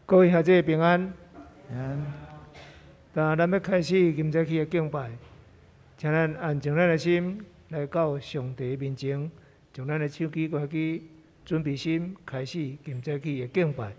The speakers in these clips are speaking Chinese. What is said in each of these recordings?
各位兄弟平安。但咱要开始今早起的敬拜，请咱安静咱的心，来到上帝面前，将咱的手机关机，准备心，开始今早起的敬拜。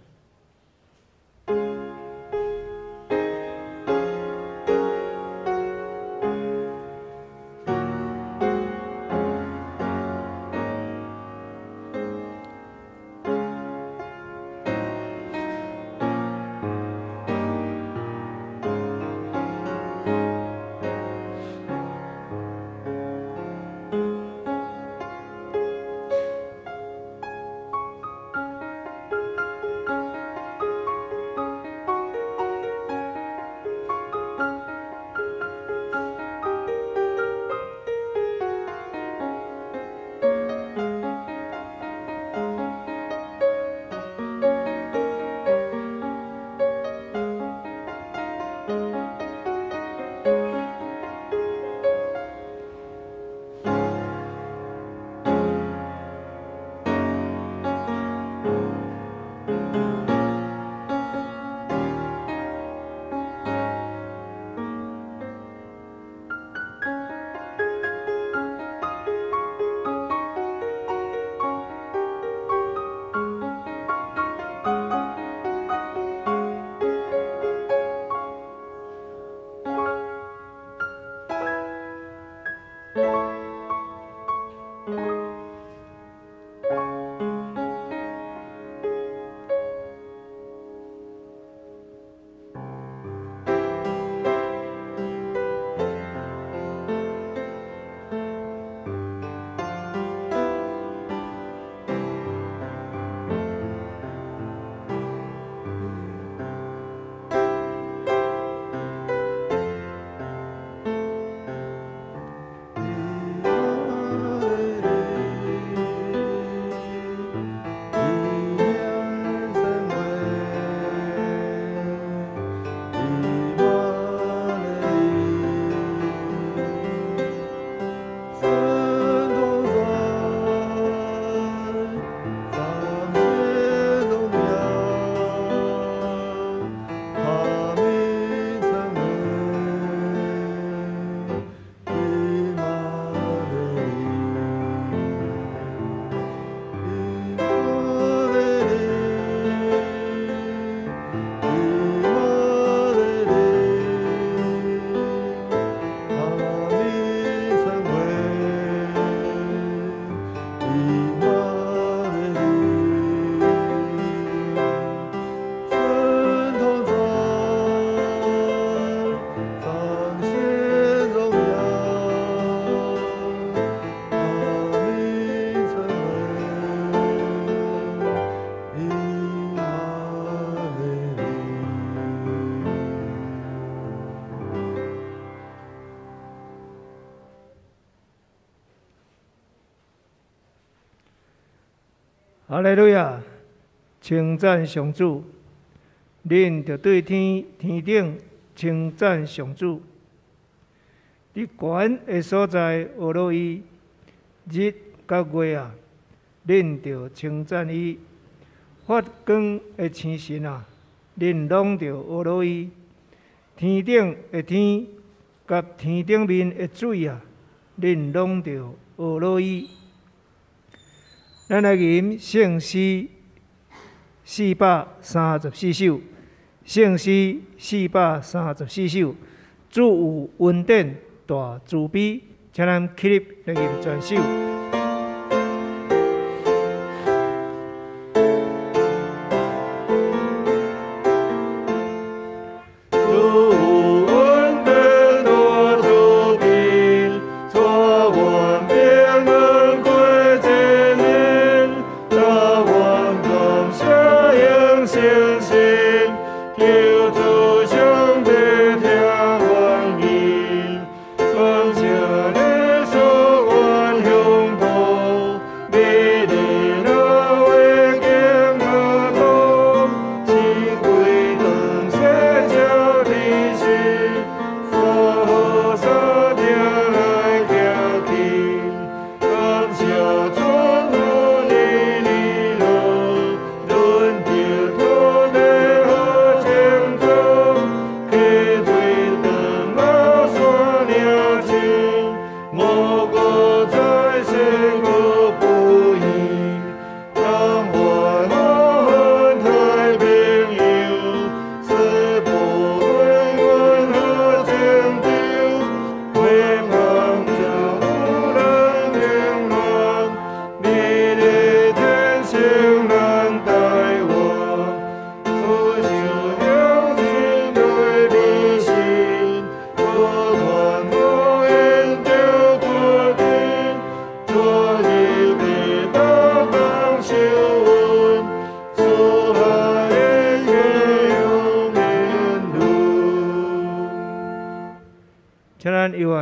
哈利路亚！称赞上主，恁着对天顶称赞上主。伫悬的所在，俄罗伊日甲月啊，恁着称赞伊。发光的星辰啊，恁拢着俄罗伊。天顶的天甲天顶面的水啊，恁拢着俄罗伊。咱来吟圣诗434首，圣诗434首，主有恩典大慈悲，请咱起立来吟全首。Hãy subscribe cho kênh Ghiền Mì Gõ để không bỏ lỡ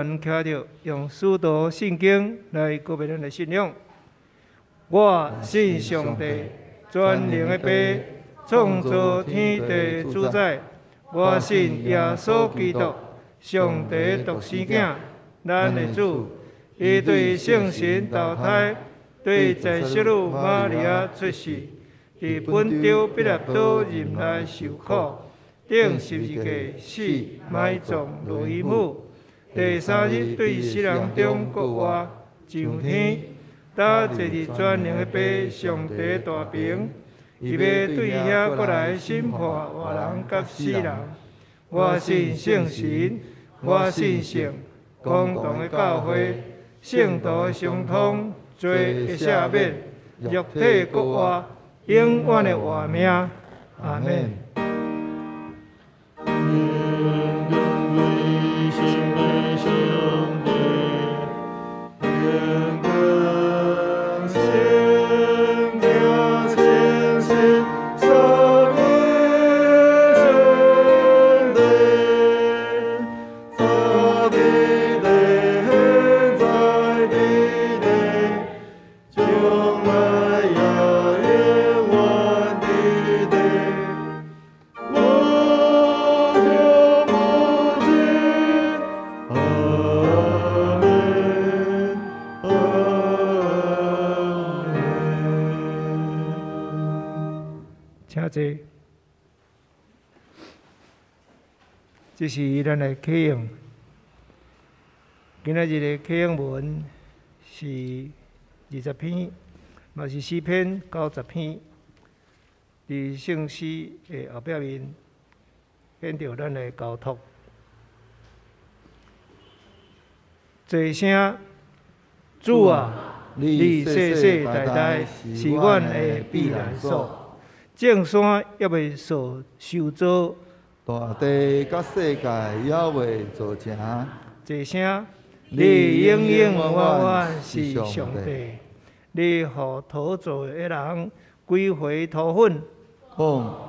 愿倚着用许多圣经来告别咱的信仰。我信上帝，全能的爸，创造天地主宰。我信耶稣基督，上帝独生子，咱的主。伊对圣神投胎，对在小女玛利亚出世，伫本州彼拉多任内受苦，顶十字架死，埋葬落伊母。第三日对死人中国活，上天，搭坐伫全能的爸上帝大屏，伊要对遐过来审判活人甲死人。我信圣神，我信圣，公同的教会。圣徒相通，罪会赦免，肉体国活，永远的活命。阿门。这是咱的启用。今仔日的启用文是20篇，嘛是诗篇90篇。伫圣诗的后壁面显着咱的交托。坐声，主啊，你世世代代是阮的避难所。众山也未受受造，大地甲世界也未造成。一声，你永永远远是上帝，你互土造的人归回土粉。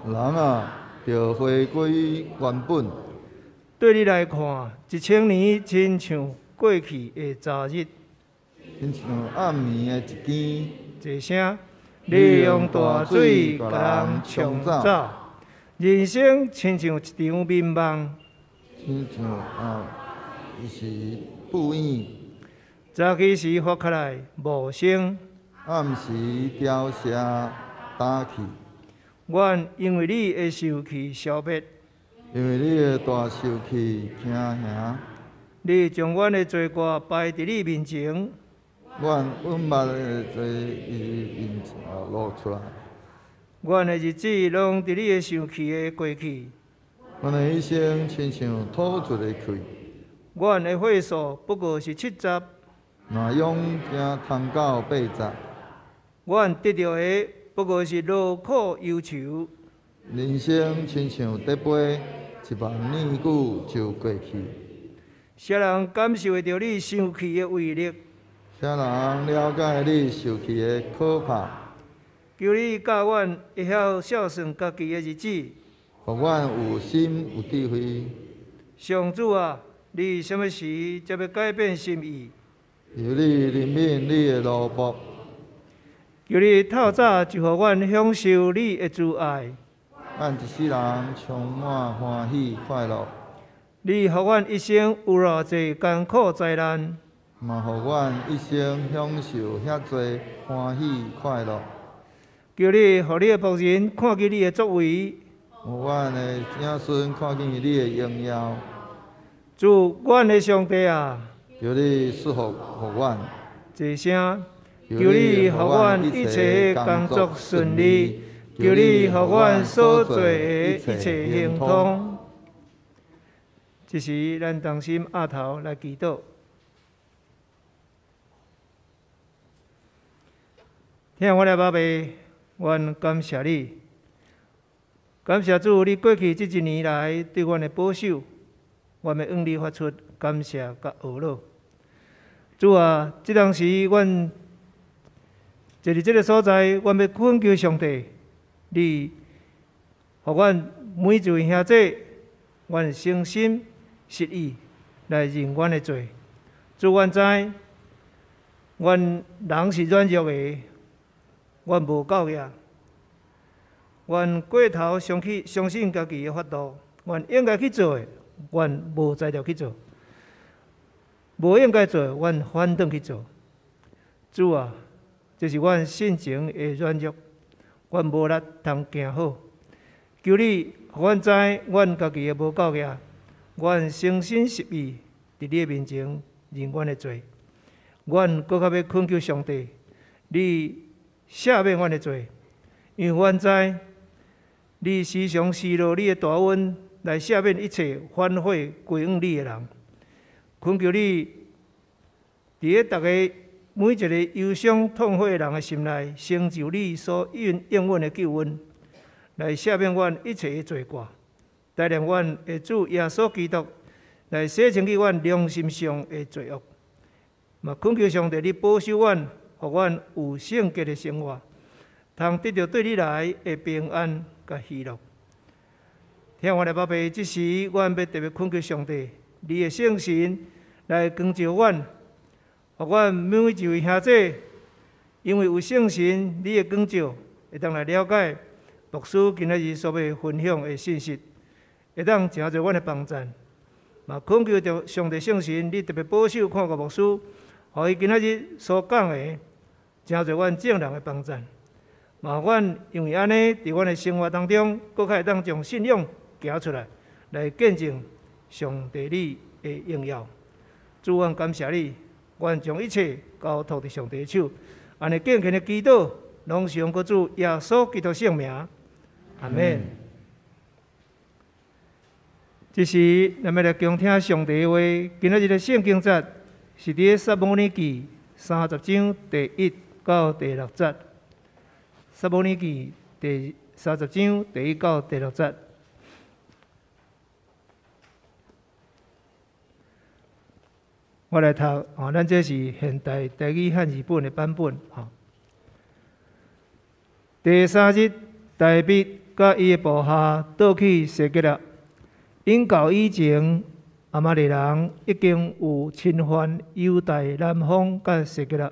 人啊，着回归原本。对你来看，1000年亲像过去的昨日，亲像暗暝的一更。一声。你用大水甲人冲走，人生亲像一场眠梦，亲像是布影。早起时发起来无声，暗时凋谢打去。愿因为你的受气消灭，因为你的大受气轻盈。你将阮的罪过摆伫你面前。阮捌的罪面露出来，阮的日子拢伫你的生气的过去，阮的一生亲像吐出的气。阮的岁数不过是70，若勇惊通到80。阮得到的不过是劳苦忧愁。人生亲像得杯，10000年久就过去。谁人感受会到你生气的威力？谁人了解你受气的可怕？求你教阮会晓孝顺家己的日子，互阮有心有智慧。上主啊，你什么时才要改变心意？求你怜悯你的奴仆。求你透早就互阮享受你的慈爱。咱一世人充满欢喜快乐。你互阮一生有偌济艰苦灾难。嘛，互阮一生享受遐多欢喜快乐。求你，互你的仆人看见你的作为；互阮的子孙看见你的荣耀。主，阮的上帝啊！求你赐福互阮。一声，求你，互阮一切工作顺利；求你，互阮所做的一切行通。这时，咱同心压头来祈祷。听我的宝贝，阮感谢你，感谢主，你过去这1年来对阮的保守，阮要向你发出感谢甲懊恼。主啊，这当时阮坐伫这个所在，阮要恳求上帝，你互阮每一位兄弟，阮诚心实意来认阮的罪，主愿知，阮人是软弱的，阮无够额，阮过头相信家己的法度，阮应该去做的，阮无才调去做；无应该做的，阮反倒去做。主啊，这是阮性情的软弱，阮无力通行好。求你，互阮知阮家己的无够额，阮诚心实意伫你的面前认阮的罪。阮搁较要恳求上帝，你赦免阮的罪，因为阮知你时常施落你的大恩来赦免一切反悔归向你的人。恳求你，伫咧逐个每一个忧伤痛悔的人的心内，成就你所应允的救恩，来赦免阮一切的罪过，带领阮的主耶稣基督来洗清去阮良心上的罪恶。嘛，恳求上帝，你保守阮，互阮有圣洁的生活，通得到对你来的平安甲喜乐。听我的宝贝，这时阮要特别恳求上帝，你的圣神来光照阮，互阮每一位兄弟，因为有圣神你的光照，会当来了解牧师今仔日所要分享的信息，会当成就阮的帮助。嘛，恳求着上帝圣神，你特别保守看顾牧师。互伊今仔日所讲的，成就阮正人的帮助。嘛，阮因为安尼，伫阮的生活当中，搁较会当将信仰行出来，来见证上帝你的荣耀。主，阮感谢你，阮将一切交托伫上帝的手。安尼敬虔的祈祷，拢是用国主耶稣基督圣名。阿门。这时，咱们来恭听上帝的话。今仔日的圣经节。是伫《撒母耳记》30章第1到第6节，《撒母耳记》第30章第1到第6节。我来读，咱这是现代台语汉语本的版本。第3日，大卫甲伊的部下倒去西吉拉，因到以前。亚玛力人已经有侵犯犹大南方甲西吉拉，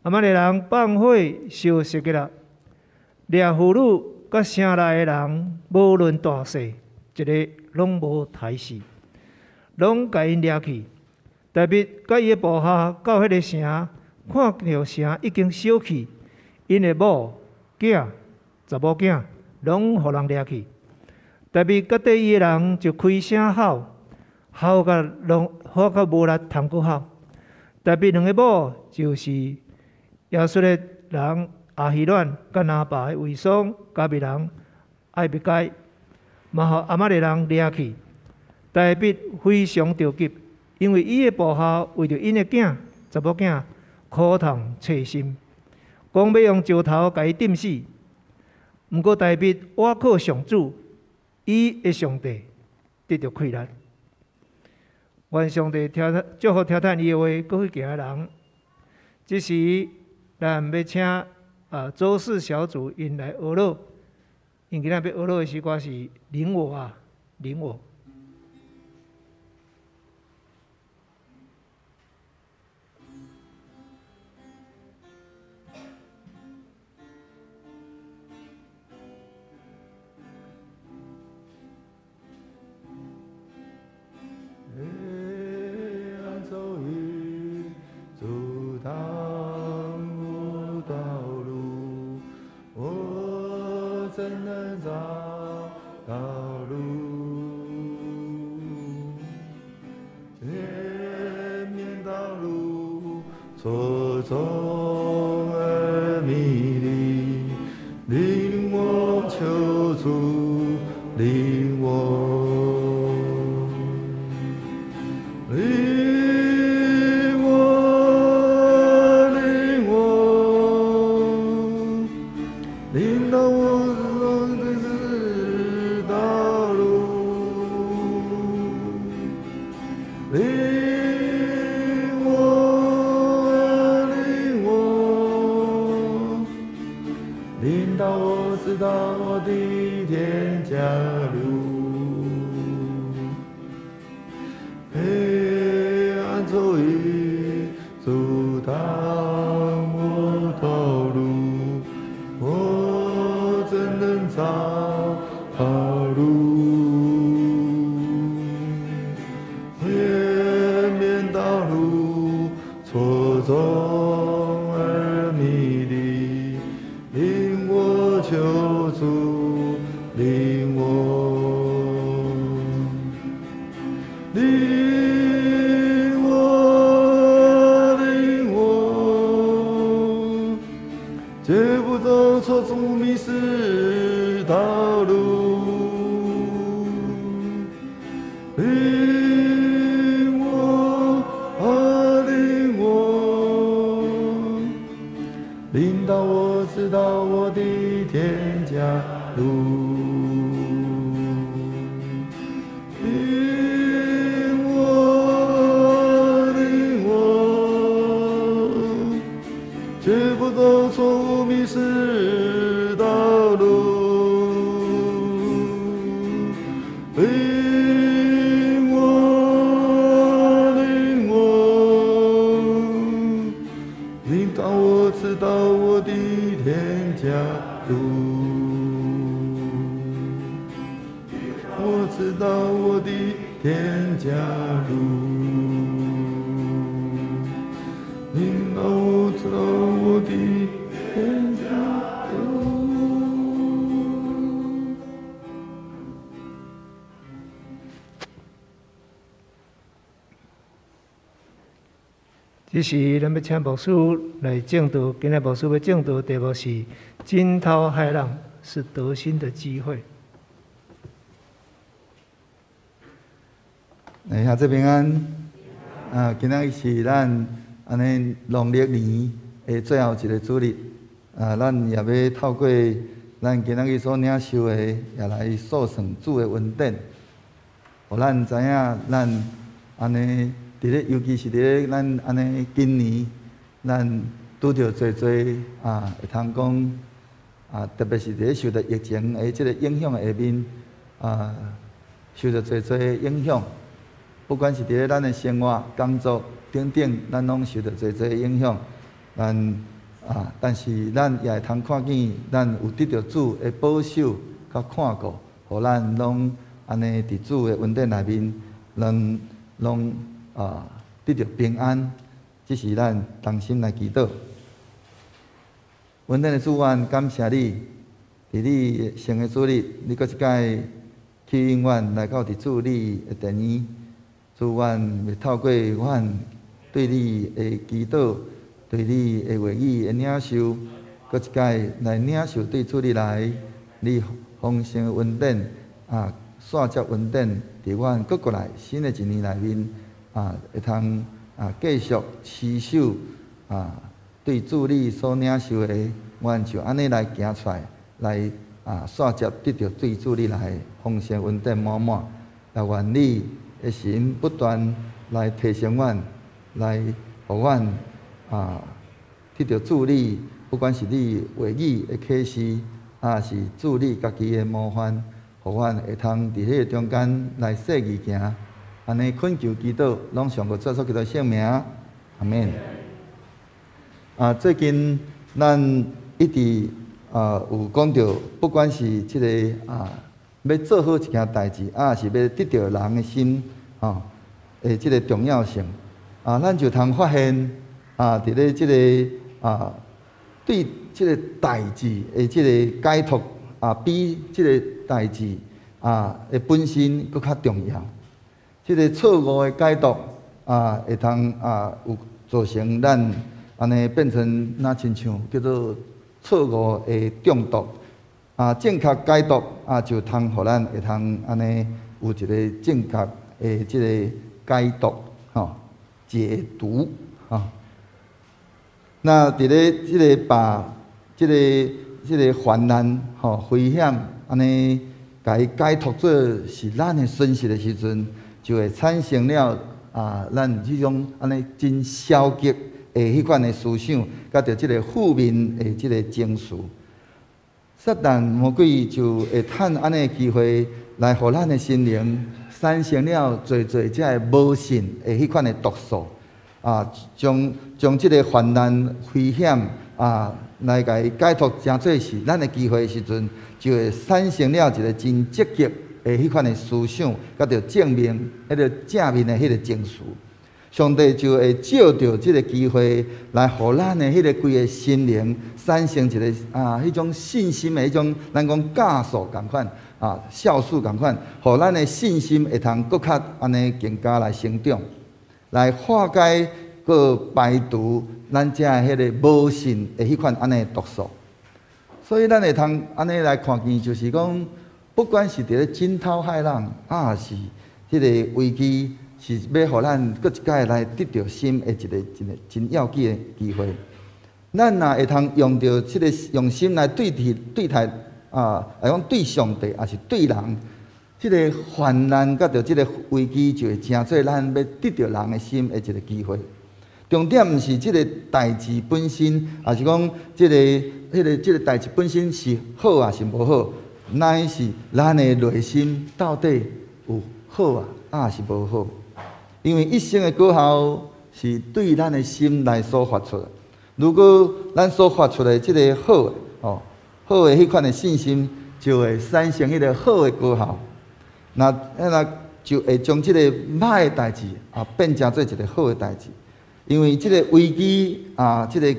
亚玛力人放火烧西吉拉，掠妇女甲城内的人，无论大小，一个拢无杀死，拢甲因掠去。大卫甲伊的部下到迄个城，看到城已经烧去，因的某囝、查某囝拢互人掠去。大卫甲缀伊的人就开声吼。吼甲无力通阁吼，大卫两个某就是亚述的人亚希乱甲拿巴的卫松加别人艾比该，嘛互亚玛力人掠去。大卫非常着急，因为伊的部下为着因的囝查某囝苦痛切心，讲要用石头甲伊钉死。毋过大卫倚靠上主，伊的上帝得到快乐。愿上帝祝福听伊的话，各位行的人。这时，咱要请周氏小组因来学乐，因今仔要学乐的诗歌是领我啊，领我。错综而迷离，令我求助，令我，令我，令我，领导我的道路，领导我知道我的天家路，黑暗周围。求主领我，领我，领我，绝不走错主迷失道路。领我，领我，领导我知道我的天家路。领我，领我，绝不走错误迷失道路。知道我的天家路，我知道我的天家路，领导我知道我的天家路。这是咱要请牧师来证道，今日牧师要证道题目是“惊涛骇浪是得心的机会”。下这平安，今仔是咱安尼农历年的最后一个主日，咱也要透过咱今仔日所领受的，也来数算主的恩典，互咱知影咱安尼。尤其是伫咧咱安尼今年，咱拄着侪会通讲特别是伫咧受到疫情的即个影响的下面，受到侪影响。不管是伫咧咱的生活、工作等等，咱拢受到侪影响。但是咱也会通看见，咱有得到主的保守甲看顾，互咱拢安尼伫主的恩典内面，拢得到平安，这是咱同心来祈祷。恩典的主愿，感谢你，伫你生的主日，你搁一届去永远来到伫主你的殿院，主愿要透过阮对你的祈祷，对你的话语的领受，搁一届来领受对主你来你丰盛的恩典线接恩典，伫阮各过来新的一年内面。会通继续持守对主你所领受的，阮就安尼来行出来，来线接得到对主你来丰盛恩典满满。也愿你的神不断来提升阮，来互阮得到主你，不管是你话语的启示，是主你家己的模范，互阮会通伫迄个中间来细意行。安尼恳求祈祷，拢上过做出基督圣名，阿免。最近咱一直有讲到，不管是即个要做好一件代志，是要得到人的心，的即个重要性。咱就通发现，伫咧即个对即个代志的即个解脱，比即个代志的本身搁较重要。即个错误的解读会通有造成咱安尼变成那亲像叫做错误的中毒。正确解读就通互咱会通安尼有一个正确的即个解读解读那伫咧即个把即个患难危险安尼甲伊解读做是咱的损失的时阵。就会产生了咱迄种安尼真消极的迄款的思想，甲着即个负面的即个情绪。撒旦魔鬼就会趁安尼机会来，互咱的心灵产生了侪即个无信的迄款的毒素将即个患难危险来甲伊解读成做是咱的机会的时阵，就会产生了一个真积极。迄款的思想，甲着正面、正面的迄个情绪，上帝就会借着即个机会来，互咱的迄个规个心灵产生一个迄种信心的迄种，咱讲加速共款酵素共款，互咱的信心会通搁较安尼更加来成长，来化解搁排除咱遮的迄个无信的迄款安尼毒素。所以咱会通安尼来看见，就是讲，不管是伫咧惊涛骇浪，是迄个危机。是要互咱搁一届来得到心的一个真要紧的机会。咱若会通用着即个用心来对待来讲对上帝，也是对人，即个患难甲着即个危机，就会成做咱要得到人的心的一个机会。重点毋是即个代志本身，也是讲即个代志本身是好啊是无好，乃是咱的内心到底有好啊是无好。因为一生的果效是对咱的心来所发出的。如果咱所发出的这个好的迄款的信心，就会产生迄个好的果效。那就会将这个歹的代志变成做一个好的代志。因为这个危机这个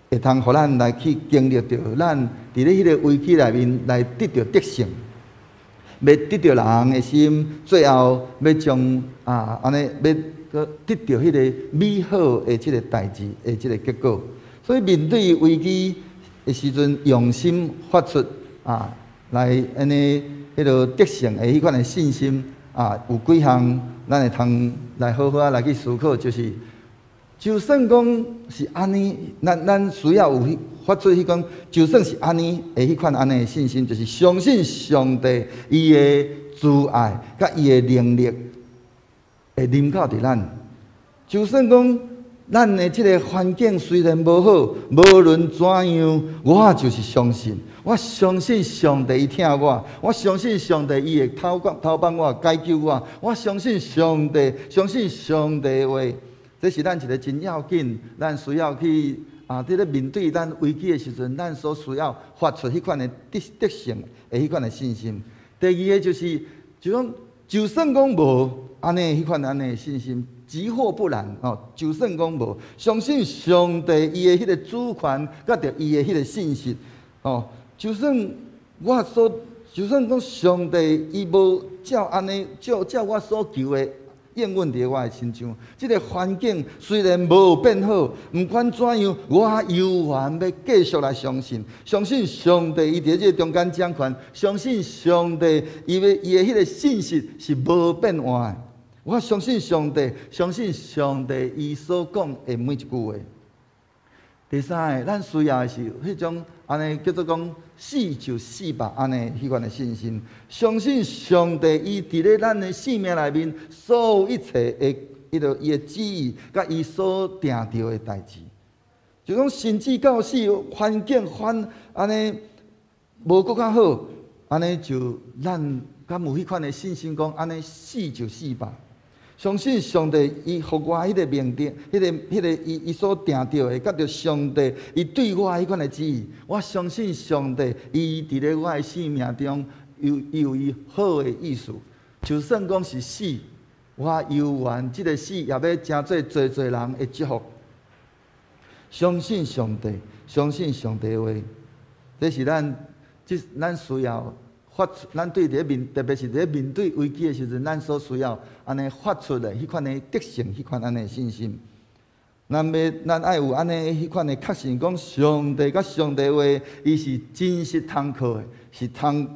会通互咱来去经历到，咱伫咧迄个危机内面来得到得胜。要得到人的心，最后要将安尼要得到迄个美好的即个代志的即个结果。所以面对危机的时阵，用心发出来安尼迄个得胜的迄款的信心有几项咱会通来好好来去思考，就是就算讲是安尼，咱需要有发出迄种，就算是安尼的迄款安尼的信心，就是相信上帝伊的慈爱甲伊的能力会临到伫咱。就算讲咱的即个环境虽然无好，无论怎样，我就是相信，我相信上帝伊听我相信上帝伊会偷帮我解救我相信上帝的话。这是咱一个真要紧，咱需要去伫咧面对咱危机的时阵，咱所需要发出迄款的得胜的迄款的信心。第二个就是，就算讲无安尼迄款安尼的信心，即或不然就算讲无，相信上帝伊的迄个主权，甲着伊的迄个信息就算讲上帝伊无照安尼照我所求的。应允伫我的身上，即个环境虽然无变好，毋管怎样，我犹原要继续来相信上帝伊伫即个中间掌权，相信上帝伊的迄个信息是无变换的。我相信上帝伊所讲的每一句话。第三个，咱需要的是迄种安尼叫做讲死就死吧安尼迄款的信心，相信上帝伊伫咧咱的生命内面所有一切的伊的旨意，甲伊所定着的代志，就讲甚至到死环境安尼无搁较好，安尼就咱敢有迄款的信心讲安尼死就死吧。相信上帝，伊互我迄个命定，迄个伊所定着的，甲着上帝伊对我迄款的旨意。我相信上帝，伊伫咧我的生命中有伊好的意思。就算讲是死，我犹原即个死也要成做侪人的祝福。相信上帝的话，这是咱需要。咱对特别是伫面对危机的时阵，咱所需要安尼发出的迄款的得胜，迄款安尼的信心。咱爱有安尼迄款的确信，讲上帝甲上帝话，伊是真实通靠的，是通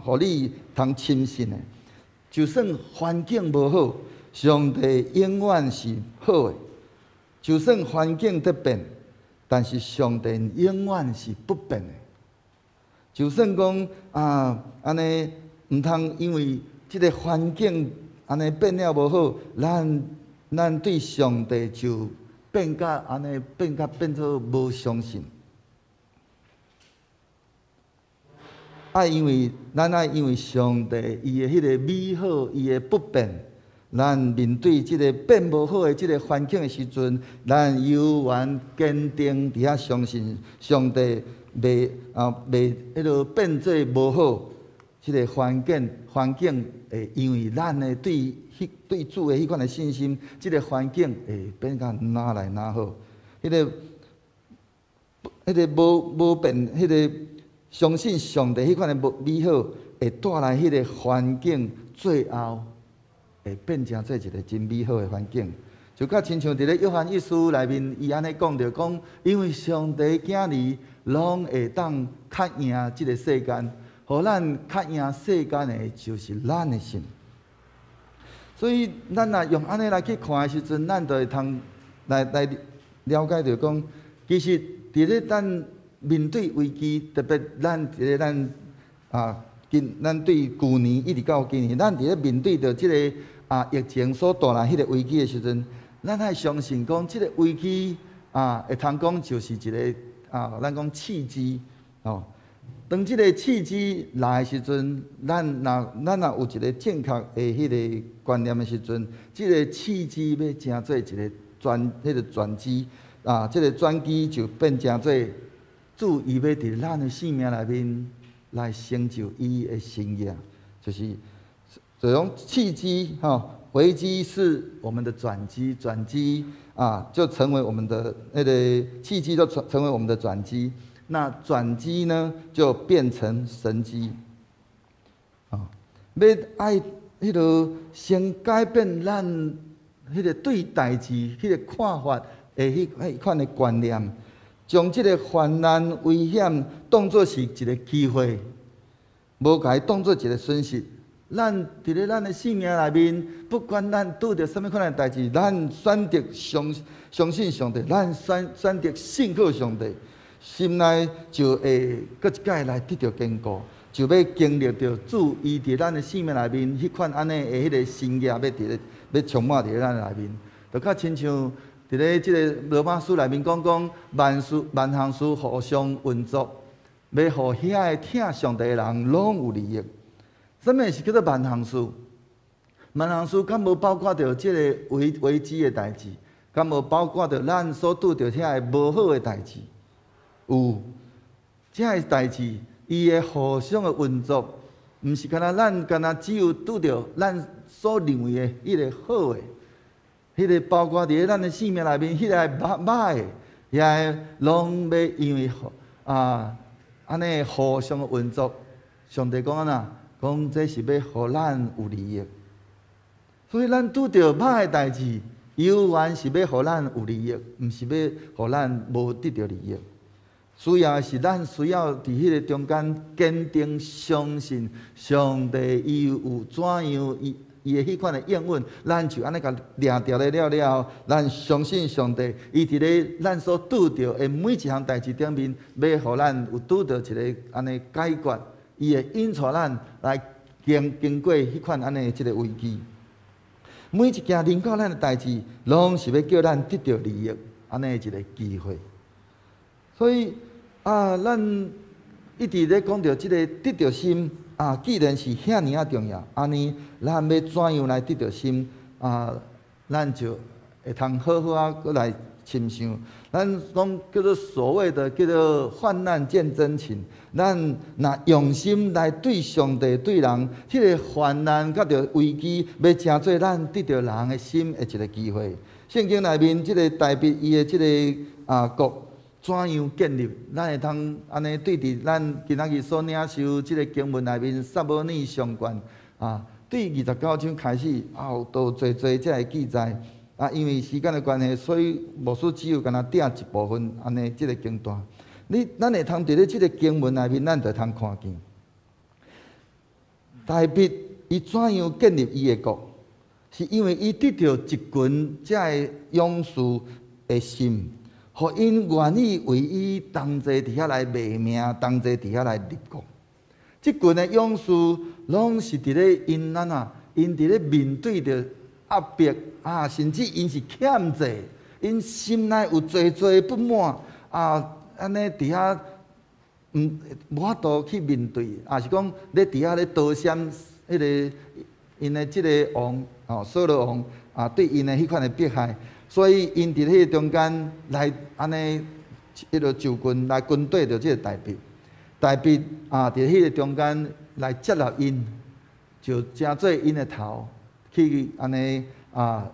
互你通亲信的。就算环境无好，上帝永远是好的；就算环境在变，但是上帝永远是不变的。就算讲安尼毋通因为即个环境安尼变了无好，咱对上帝就变做无相信。咱爱因为上帝伊的迄个美好，伊的不变，咱面对即个变无好的即个环境的时阵，咱犹原坚定伫遐相信上帝。袂迄落变做无好，即个环境会因为咱的对主的迄款的信心，即个环境会变甲哪来哪好。迄个无变，迄个相信上帝迄款的美好，会带来迄个环境，最后会变成做一个真美好的环境。就较亲像伫咧约翰一书内面，伊安尼讲着讲，因为上帝囝儿拢会当较赢即个世间，互咱较赢世间的，就是咱的心。所以，咱若用安尼来去看的时阵，咱就会通来了解着讲，其实伫咧咱面对危机，特别咱伫咧咱对旧年一直到今年，咱伫咧面对着即个疫情所带来迄个危机的时阵。咱爱相信讲，即个危机会通讲就是一个咱讲契机哦。当即个契机来的时阵，咱若有一个正确的迄个观念的时阵，即个契机要成做一个转机即个转机就变成做主伊要伫咱的生命内面来成就伊的心意，就是这种契机危机是我们的转机，转机就成为我们的那个契机，就成为我们的转机。那转机呢，就变成神机。要爱迄个先改变咱迄个对代志迄个看法的迄款的观念，将即个患难危险当作是一个机会，无甲伊当作一个损失。咱伫咧咱的生命内面，不管咱拄着什么款的代志，咱选择相信上帝，咱选择信靠上帝，心内就会搁一摆来得到坚固，就要经历着主伊伫咱的生命内面迄款安尼的迄个心意，要充满伫咱内面，就较亲像伫咧即个罗马书内面讲万项事互相运作，要互遐个听上帝的人拢有利益。什么是叫做万项事？万项事敢无包括着即个危机的代志？敢无包括着咱所拄着遐个无好的代志？有，这个代志伊会互相的运作，毋是咱干那只有拄着咱所认为的迄个好的，迄个包括伫咱的生命内面，迄个歹的，也会拢要因为安尼互相的运作。上帝讲讲这是要互咱有利益，所以咱拄着歹的代志，有缘是要互咱有利益，毋是要互咱无得到利益。需要的是咱需要伫迄个中间坚定相信上帝，伊有怎样伊的迄款的应允，咱就安尼甲掠掉了，咱相信上帝，伊伫咧咱所拄着的每一项代志顶面，要互咱有拄着一个安尼解决。伊会引带咱来经过迄款安尼即个危机，每一件临到咱的代志，拢是要叫咱得到利益，安尼一个机会。所以咱一直咧讲到即个得到心既然是遐尔重要，安尼咱要怎样来得到心咱就会通好好过来亲像。咱讲叫做所谓的叫做患难见真情。咱若用心来对上帝、对人，迄个患难甲着危机，要成做咱得到人的心的一个机会。圣经内面即个代笔伊的即个国怎样建立，咱会通安尼对伫咱今仔日所领受即个经文内面撒母耳上卷对29章开始都侪才会记载因为时间的关系，所以牧师只有干那点一部分安尼即个经段。咱会通伫咧即个经文内面，咱就通看见，大卫伊怎样建立伊的国，是因为伊得到一群遮个勇士的心，互因愿意为伊同齐伫遐来卖命，同齐伫遐来立国。即群的勇士拢是伫咧因伫咧面对着压迫甚至因是欠债，因心内有侪不满安尼伫遐无法度去面对，是讲咧伫遐咧刀闪迄个因的即个王扫罗王对因的迄款的迫害，所以因伫迄个中间来安尼迄个就军来军队着即个代笔伫迄个中间来接纳因，就成做因的头，去安尼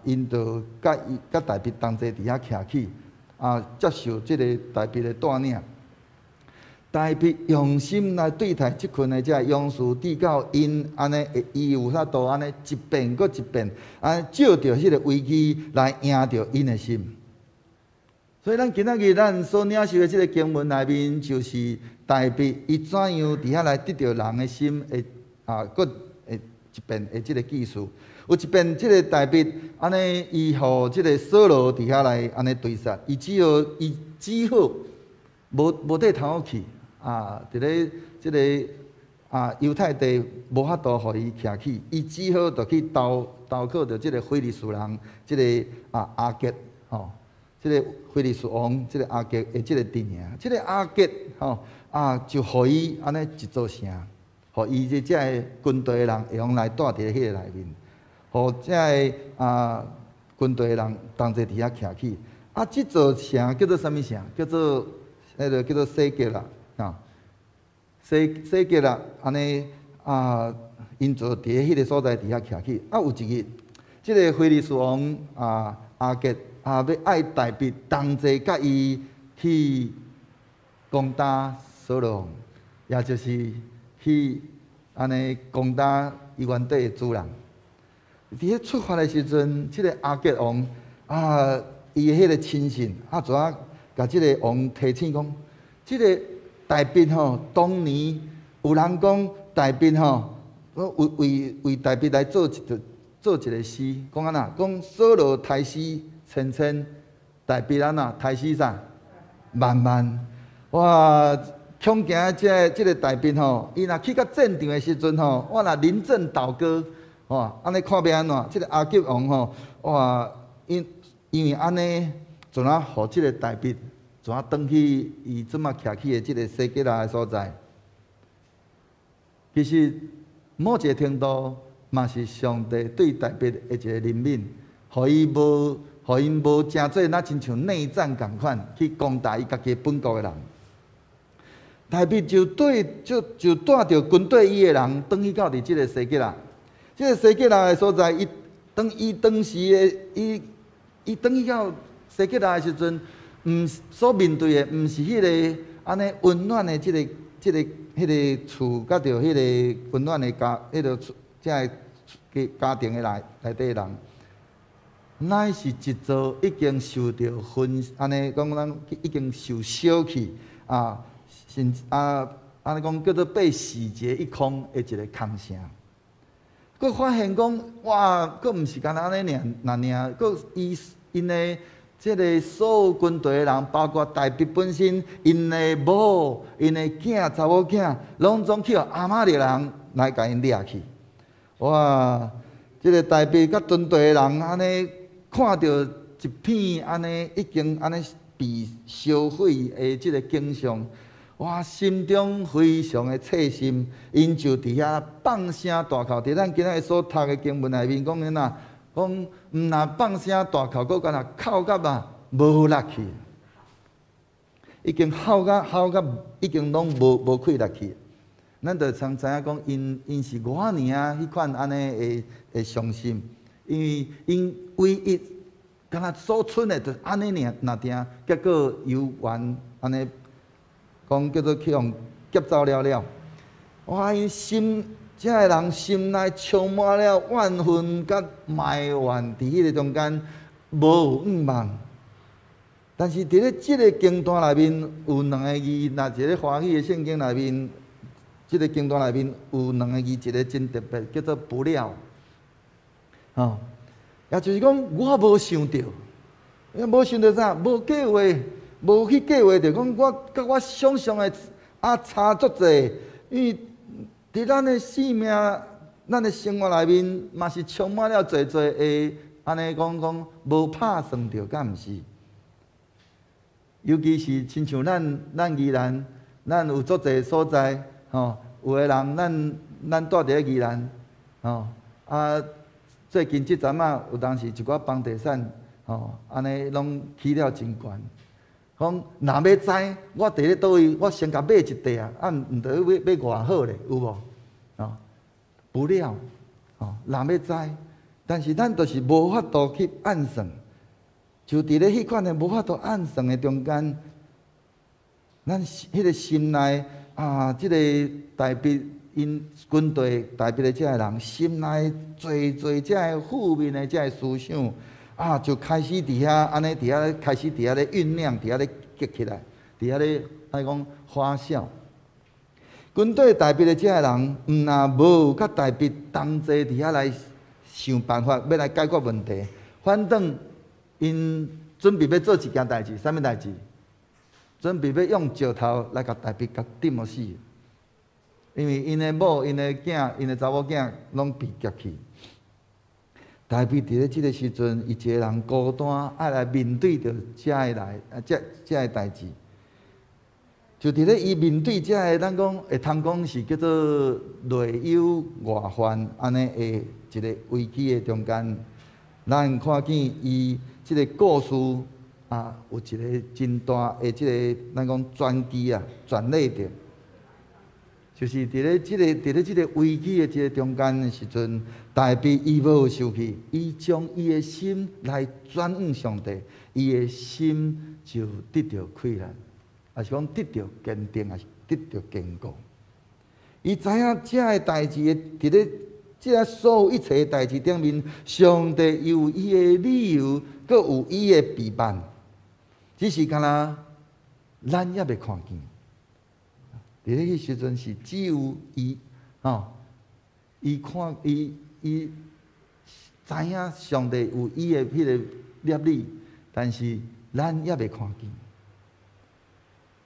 因就甲大卫同齐伫遐徛起，接受即个大卫的带领。大卫用心来对待即群的遮勇士，直到因安尼伊有法度安尼一遍搁一遍，安尼照着迄个危机来赢着因的心。所以咱今仔日咱所领受的即个经文内面，就是大卫伊怎样伫遐来得着人的心的搁会一遍的即个记述。有一遍即个大卫安尼，伊互即个扫罗伫遐来安尼对杀，伊只好无缀头去。伫咧即个犹太地无法度互伊徛起，伊只好就去投靠着即个非利士人，即个亚吉即个非利士王，即个亚吉的即个阵营，即个亚吉就互伊安尼一座城，互伊即个军队的人会用来带伫迄个内面，互即个军队的人同齐伫遐徛起。即座城叫做啥物城？叫做叫做西吉啦。西吉啦，安尼因就伫迄个所在伫遐徛起。有一日，即个非利士王亚吉要爱大卫同齐甲伊去攻打扫罗王，也就是去安尼攻打伊原底的主人。伫迄出发的时阵，即个亚吉王伊的迄个亲信怎啊甲即个王提醒讲，即个大卫当年有人讲大卫为大卫来做一个诗，讲安那讲扫罗杀死千千，大卫杀死啥万万。哇！恐惊即个大卫伊若去到战场的时阵我若临阵倒戈，安尼看要安怎？即个亚吉王哇，因为安尼，就互即个大卫。怎啊转去伊即马徛起的即个西吉拉的所在？其实某一个程度，嘛是上帝对大卫的一个怜悯，互因无真做那亲像内战共款去攻打伊家己本国的人。大卫就带着军队伊的人，转去到伫即个西吉拉。即个西吉拉的所在，伊当时的伊转去到西吉拉的时阵。所面对的，毋是迄个安尼温暖的迄个厝，甲着迄个温暖的家，迄个即个家庭的内底人，乃是一座已经受着安尼讲咱已经受烧去甚至安尼讲叫做被洗劫一空的一个空城。佫发现讲哇，佫毋是干那安尼尔，佫因的。即个所有军队的人，包括大卫本身，因的某、因的囝、查某囝，拢总去阿玛力人来甲因掠去。哇！即个大卫甲军队的人安尼看到一片安尼已经安尼被烧毁的即个景象，哇！心中非常的刺心，因就伫遐放声大哭。伫咱今仔日所读的经文内面讲讲，毋若放声大哭，佫干哭到无力气，已经哭到已经拢无气力气。咱就常知影讲，因是偌尔迄款安尼的伤心，因为因唯一敢若所剩的就安尼若定，结果犹原安尼讲叫做去互劫走了。哇！因心。这个人心内充满了怨恨甲埋怨，伫迄个中间无有愿望。但是伫咧即个经段内面有两个字，若一个欢喜的圣经内面，即个经段内面有两个字，一个真特别，叫做不料。也就是讲我无想到，无想到啥，无计划，无去计划着讲我甲我想象的差足济，因为。伫咱的生命、咱的生活内面，嘛是充满了侪的安尼讲无拍算着，敢毋是？尤其是亲像咱宜兰，咱有足侪所在，有的人咱住伫咧宜兰，最近即阵有当时一寡房地产，安尼拢起了真悬。讲若要知我伫咧倒位，我先甲买一地毋得要偌好咧，有无？哦，不料哦，人要知，但是咱就是无法度去按算，就伫咧迄款的无法度按算的中间，咱迄个心内啊，即个代表因军队代表的这个人，心内侪这个负面的这个思想啊，就开始伫遐安尼伫遐开始伫遐咧酝酿，伫遐咧结起来，伫遐咧爱讲发酵。军队代表的这个人，若无甲代表同齐伫遐来想办法，要来解决问题，反正因准备要做一件代志，啥物代志？准备要用石头来甲代表甲点落死。因为因的某、因的囝、因的查某囝拢被劫去。代表伫咧即个时阵，伊一个人孤单，爱来面对着遮个代志。就伫咧伊面对遮个，咱讲会通讲是叫做内忧外患安尼的一个危机的中间，咱看见伊即个故事啊，有一个真大的即个咱讲转机啊，转捩点。就是伫咧即个危机的即个中间的时阵，代表伊无受气，伊将伊的心来转向上帝，伊的心就得到溃烂，也是讲得到坚定，也是得到坚固。伊知影遮个代志，伫咧遮所有一切代志顶面，上帝有伊的理由，阁有伊的备办，只是敢若咱也未看见。伫咧迄时阵是只有伊，伊看伊知影上帝有伊的迄个业力，但是咱也未看见，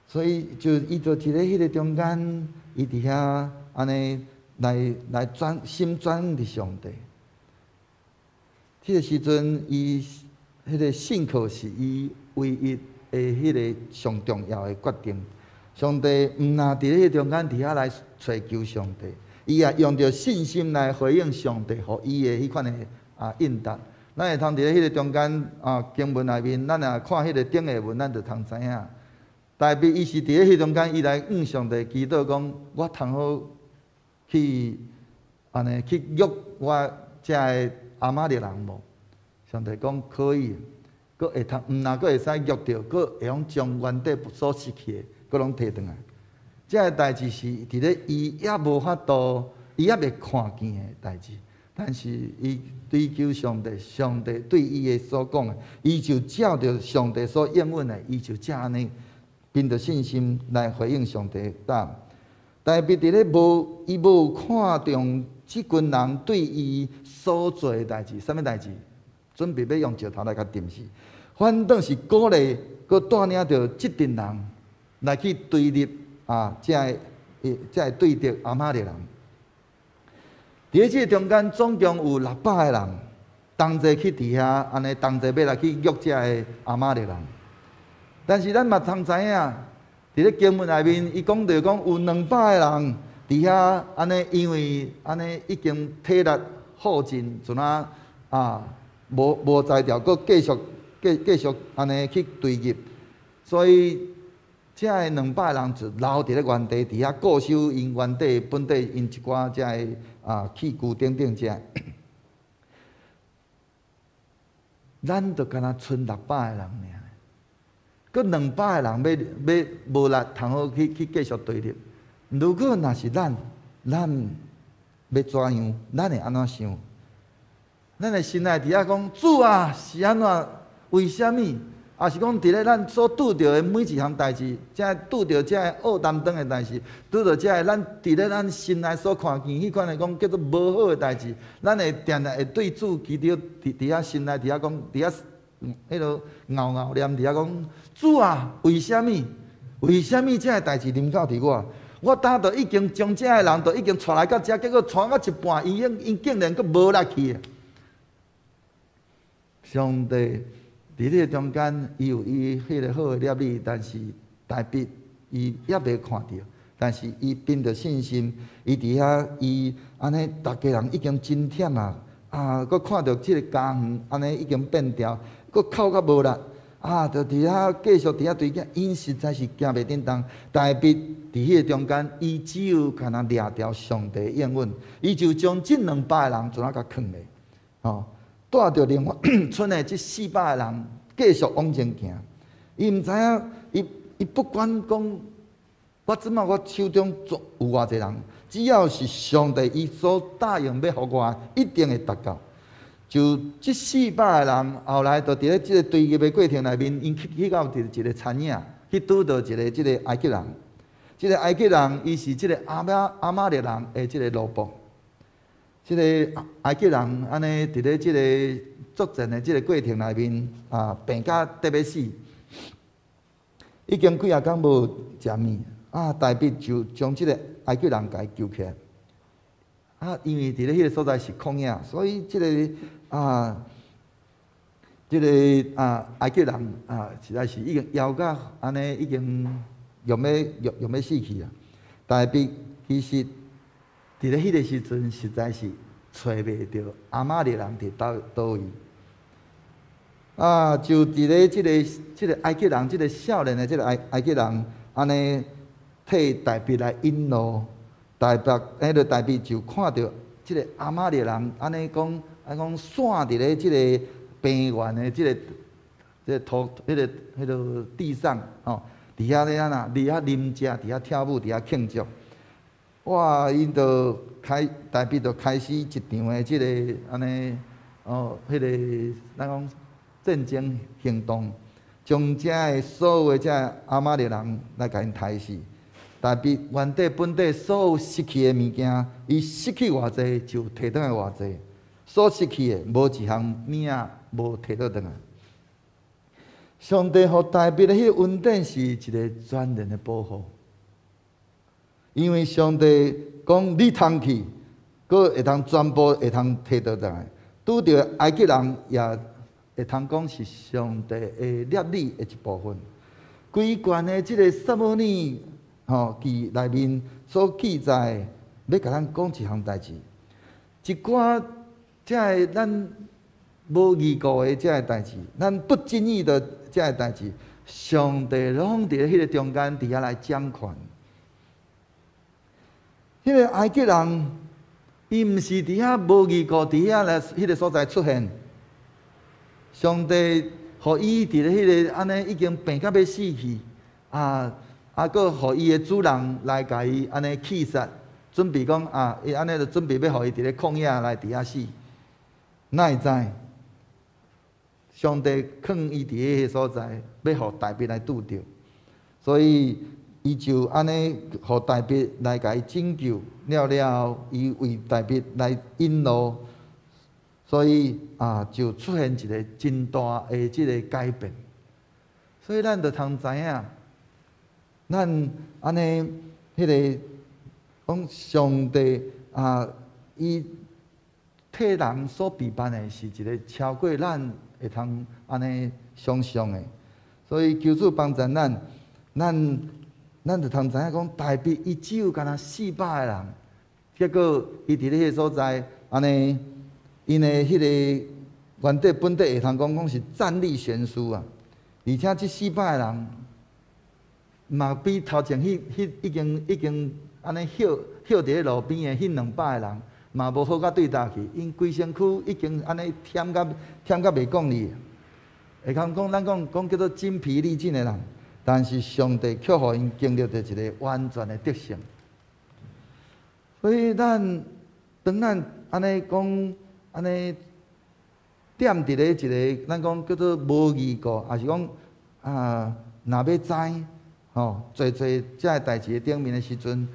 所以伊就伫咧迄个中间，伊伫遐安尼来心转伫上帝。迄个时阵，伊迄个信靠是伊唯一的迄个上重要的决定。上帝毋若伫咧迄中间伫遐来找求上帝，伊也用着信心来回应上帝，互伊的迄款的应答。咱会通伫咧迄个中间经文内面，咱若看迄个顶下文，咱就通知影。代表伊是伫咧迄中间，伊来向上帝祈祷讲：我通好去安尼去约我遮个阿玛力人无？上帝讲可以，佫会通，毋若佫会使约着，佫会用将原底所失去的。佫拢摕转来，这个代志是伫咧伊也无法度，伊也未看见的代志。但是伊追求上帝，上帝对伊的所讲的，伊就照着上帝所应允的，伊就这安尼，凭着信心来回应上帝答。代表伫咧伊无看重即群人对伊所做的代志，啥物代志？准备要用石头来甲钉死，反正是鼓励，佫带领着即群人。来去对立才会对敌阿玛力人。伫咧即个中间，总共有600个人，同齐去伫遐安尼，同齐要来去约遮个阿玛力人。但是咱嘛通知影，伫咧经文内面，伊讲着讲有200个人伫遐安尼，因为安尼已经体力耗尽，就无才调，佫继续安尼去对击，所以。遮个200个人就留伫咧原地，伫遐固守因原地本地因一寡遮个器具等等遮。咱就敢若剩600个人尔，佮200个人要无力通好去继续对立。如果若是咱要怎样？咱会安怎想？咱的心内伫遐讲主啊，是安怎？为虾米？也是讲，伫咧咱所拄着的每一项代志，遮拄着遮个恶担当的代志，拄着遮个咱伫咧咱心内所看见迄款的讲叫做无好的代志，咱会定定会对主祈祷，伫遐心内伫遐讲，伫遐迄落拗念，伫遐讲主啊，为虾米？为虾米遮个代志临到伫我？我当都已经将遮个人都已经带来到遮，结果带到一半，因竟然佫无力去。上帝。伫咧中间，伊有伊迄个好的业力，但是代表伊也未看到，但是伊凭着信心，伊伫遐，伊安尼，大家人已经真忝啊！佫看到即个家园安尼已经变调，佫哭到无力，就伫遐继续伫遐对囝，因实在是行袂振动。代表伫迄个中间，伊只有干那掠着上帝应允，伊就将这200个人就那甲藏咧，吼，带着另外剩的这400个人继续往前行。伊毋知影，伊不管讲，我即马我手中有偌济人，只要是上帝伊所答应要互我，一定会达到。就这400个人，后来就伫咧即个追击的过程内面，因去到一个田野，去拄到一个即个埃及人。即个埃及人，伊是即个阿玛力人的即个奴仆。即个埃及人安尼伫咧即个作战的即个过程内面，病甲得要死，已经几啊天无食面，大卫就将即个埃及人甲伊救起来。因为伫咧迄个所在是旷野，所以即个埃及人实在是已经枵到安尼，已经用要死去啊！大卫其实伫咧迄个时阵，实在是找袂着阿玛力人伫倒位。就伫咧即个埃及人，即个少年的即个埃及人，安尼替大卫来引路。大卫就看到即个阿玛力人，安尼讲散伫咧即个平原的即个土迄个地上吼，伫遐咧呐，伫遐啉食，伫遐跳舞，伫遐庆祝。哇！大卫就开始一场的即个安尼迄个咱讲战争行动，将遮的所有的遮阿玛力人来甲因杀死。大卫原地本地所有失去的物件，伊失去偌济就摕倒来偌济，所失去的无一项物仔无摕倒转来。上帝互大卫的迄个恩典是一个全然的保护，因为上帝讲你通去，佫会通全部会通摕倒转来。拄着埃及人也会通讲是上帝的律例的一部分。规卷的即个撒母耳记内面所记载，要甲咱讲一项代志，一寡遮个咱无义故的遮个代志，咱不经意的遮个代志，上帝拢伫咧迄个中间伫遐来掌权。迄个埃及人，伊毋是伫遐无义故，伫遐来迄个所在出现，上帝互伊伫咧迄个安尼已经病甲要死去佫互伊的主人来甲伊安尼气杀，准备讲伊安尼就准备要互伊伫咧旷野来伫遐死。哪会知？上帝放伊伫迄个所在，要互大卫来拄着，所以伊就安尼互大卫来甲伊拯救了，伊为大卫来引路，所以就出现一个真大的即个改变。所以咱就通知影。咱安尼，迄个讲上帝伊替人所备办的是一个超过咱会通安尼想象的，所以求主帮助咱就通知影讲，大卫伊只有干那400个人，结果伊伫咧迄个所在安尼，因的迄个原地本地会通讲是战力悬殊啊，而且这400个人。嘛比头前已经安尼歇伫咧路边的迄200个人，嘛无好甲对搭去，因规身躯已经安尼忝甲袂讲理，会讲咱讲叫做精疲力尽的人，但是上帝却互因经历着一个完全的得胜。所以当咱安尼讲安尼踮伫咧一个咱讲叫做无义故，也是讲若要知。做遮个代志顶面的时阵，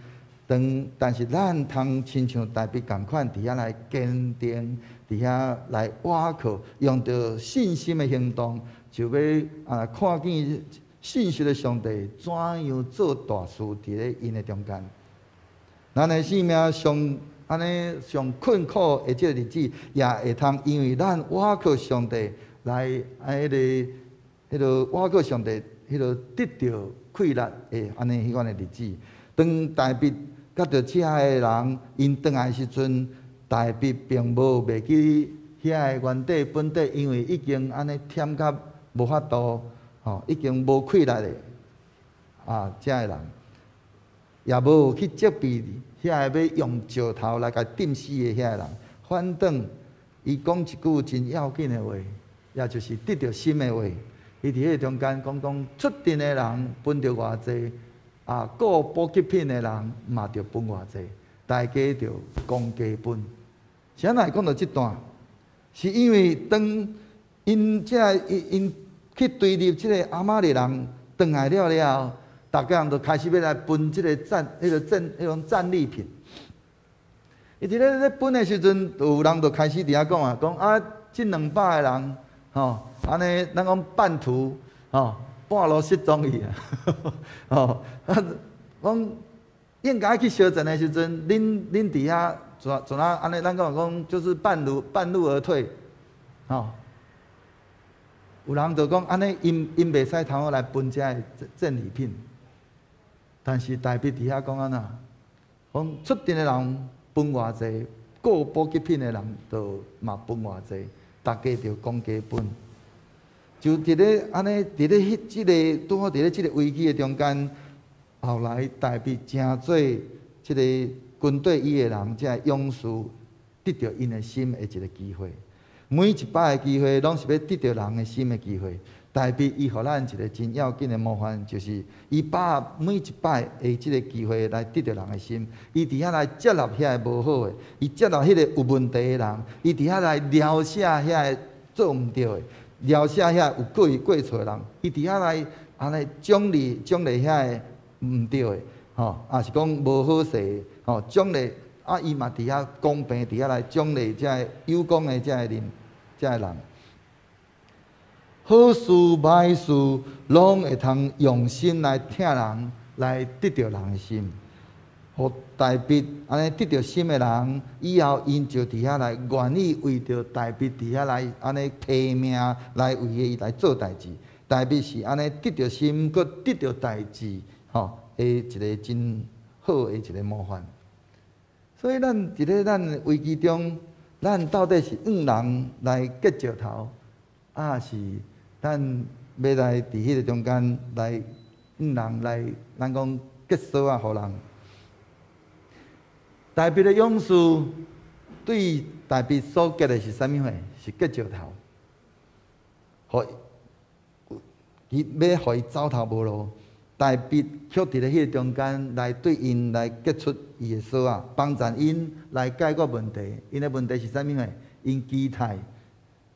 但是咱通亲像大卫共款，伫遐来坚定，伫遐来倚靠，用着信心的行动，就要看见信实的上帝怎样做大事伫咧因的中间。咱的生命上困苦的即个日子，也会通因为咱倚靠上帝来迄个倚靠上帝迄个得到。快乐的安尼迄款的日子，当大卫甲着遮个人因转来时阵，大卫并无袂记遐个原地本地，因为已经安尼忝甲无法度，已经无快乐的遮个人，也无去责备遐个要用石头来甲钉死的遐个人。反正伊讲一句真要紧的话，也就是得到心的话。伊伫迄中间讲出阵的人分着偌济，购补给品的人嘛着分偌济，大家着公家分。啥会讲到即段？是因为当因去追入即个阿玛利人转来了后，大家人就开始要来分即个迄种战利品。伊伫咧分的时阵，有人就开始伫遐讲啊，即200个人，安尼咱讲半途，半路失踪去啊，讲应该去烧阵的时阵，恁伫遐。怎啊？安尼，咱讲就是半路而退，有人就讲安尼，因袂使通好来分这战利品。但是大笔伫遐讲安那，讲出阵的人分偌济，购补给品的人就嘛分偌济，大家就公家分。就伫咧安尼，伫咧即个拄好伫咧即个危机的中间，后来大笔真做即个。军队伊个人，即个勇士得到因的心的一个机会。每一摆的机会，拢是要得到人的心的机会。代表伊互咱一个真要紧的模范，就是伊把每一摆的即个机会来得到人的心。伊伫遐来接纳遐个无好的，伊接纳迄个有问题的人，伊伫遐来描写遐个做毋对的，描写遐有过错的人，伊伫遐来安尼奖励遐个毋对的，也是讲无好势。奖励伊嘛伫遐公平伫遐来奖励遮个有功的遮个人，好事歹事拢会通用心来听人，来得到人的心。互大笔安尼得到心的人，以后因就伫遐来愿意为着大笔伫遐来安尼拼命来为伊来做代志。大笔是安尼得到心，佮得到代志，一个真好的一个模范。所以咱伫咧咱危机中，咱到底是人来结石头，是咱要来伫迄个中间来人来，咱讲结束互人。大笔的勇士对大笔所结的是啥物货？是结石头，伊要互伊走投无路。大笔却伫咧迄个中间来对因来结出伊的锁啊，帮助因来解决问题。因的问题是啥物货？因期待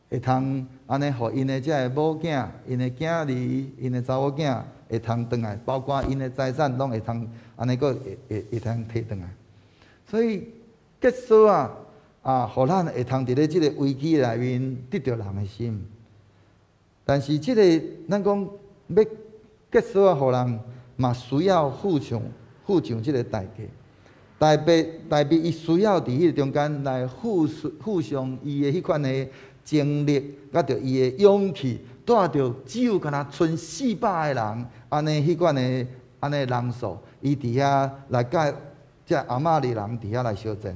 会通安尼，互因的遮个某囝、因的囝儿、因的查某囝会通转来，包括因的财产拢会通安尼，个会通摕转来。所以结锁互咱会通伫咧即个危机内面得到人的心。但是即个咱讲要结束互人嘛需要付上即个代价。代表伊需要伫迄个中间来付上伊的迄款的精力，甲着伊的勇气，带着只有敢若剩400个人安尼迄款的安尼人数，伊伫遐来甲遮阿玛利人伫遐来相战，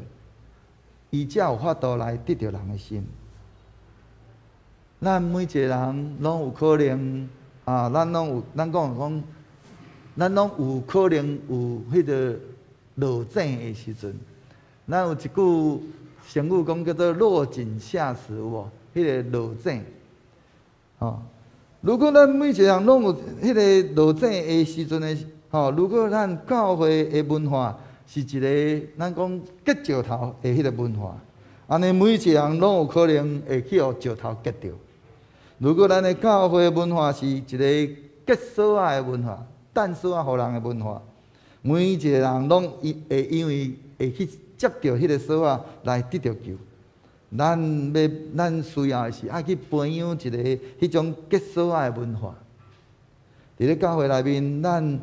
伊才有法度来得到人的心。咱每一个人拢有可能。咱拢有可能有迄个落井的时阵。咱有一句成语讲叫做"落井下石"，有无？迄个落井，如果咱每一个人拢有迄个落井的时阵的，如果咱教会的文化是一个咱讲结石头的迄个文化，安尼每一个人拢有可能会去互石头结着。如果咱的教会文化是一个结锁的文化、等锁互人的文化，每一个人拢会因为会去接到迄个锁来得到救。咱需要的是爱去培养一个迄种结锁的文化。伫咧教会内面，咱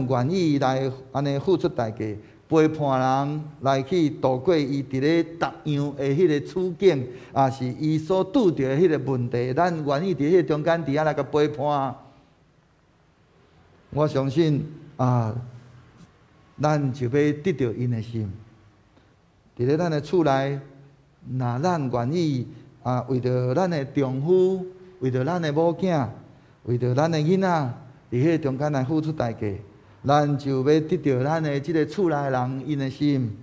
愿意来安尼付出代价，陪伴人来去度过伊伫咧逐样的迄个处境，也是伊所拄着的迄个问题，咱愿意伫迄个中间伫遐来甲陪伴。我相信咱就要得到因的心。伫咧咱的厝内，若咱愿意为着咱的丈夫，为着咱的某囝，为着咱的囡仔，伫迄个中间来付出代价。咱就要得到咱的即个厝内人因的心。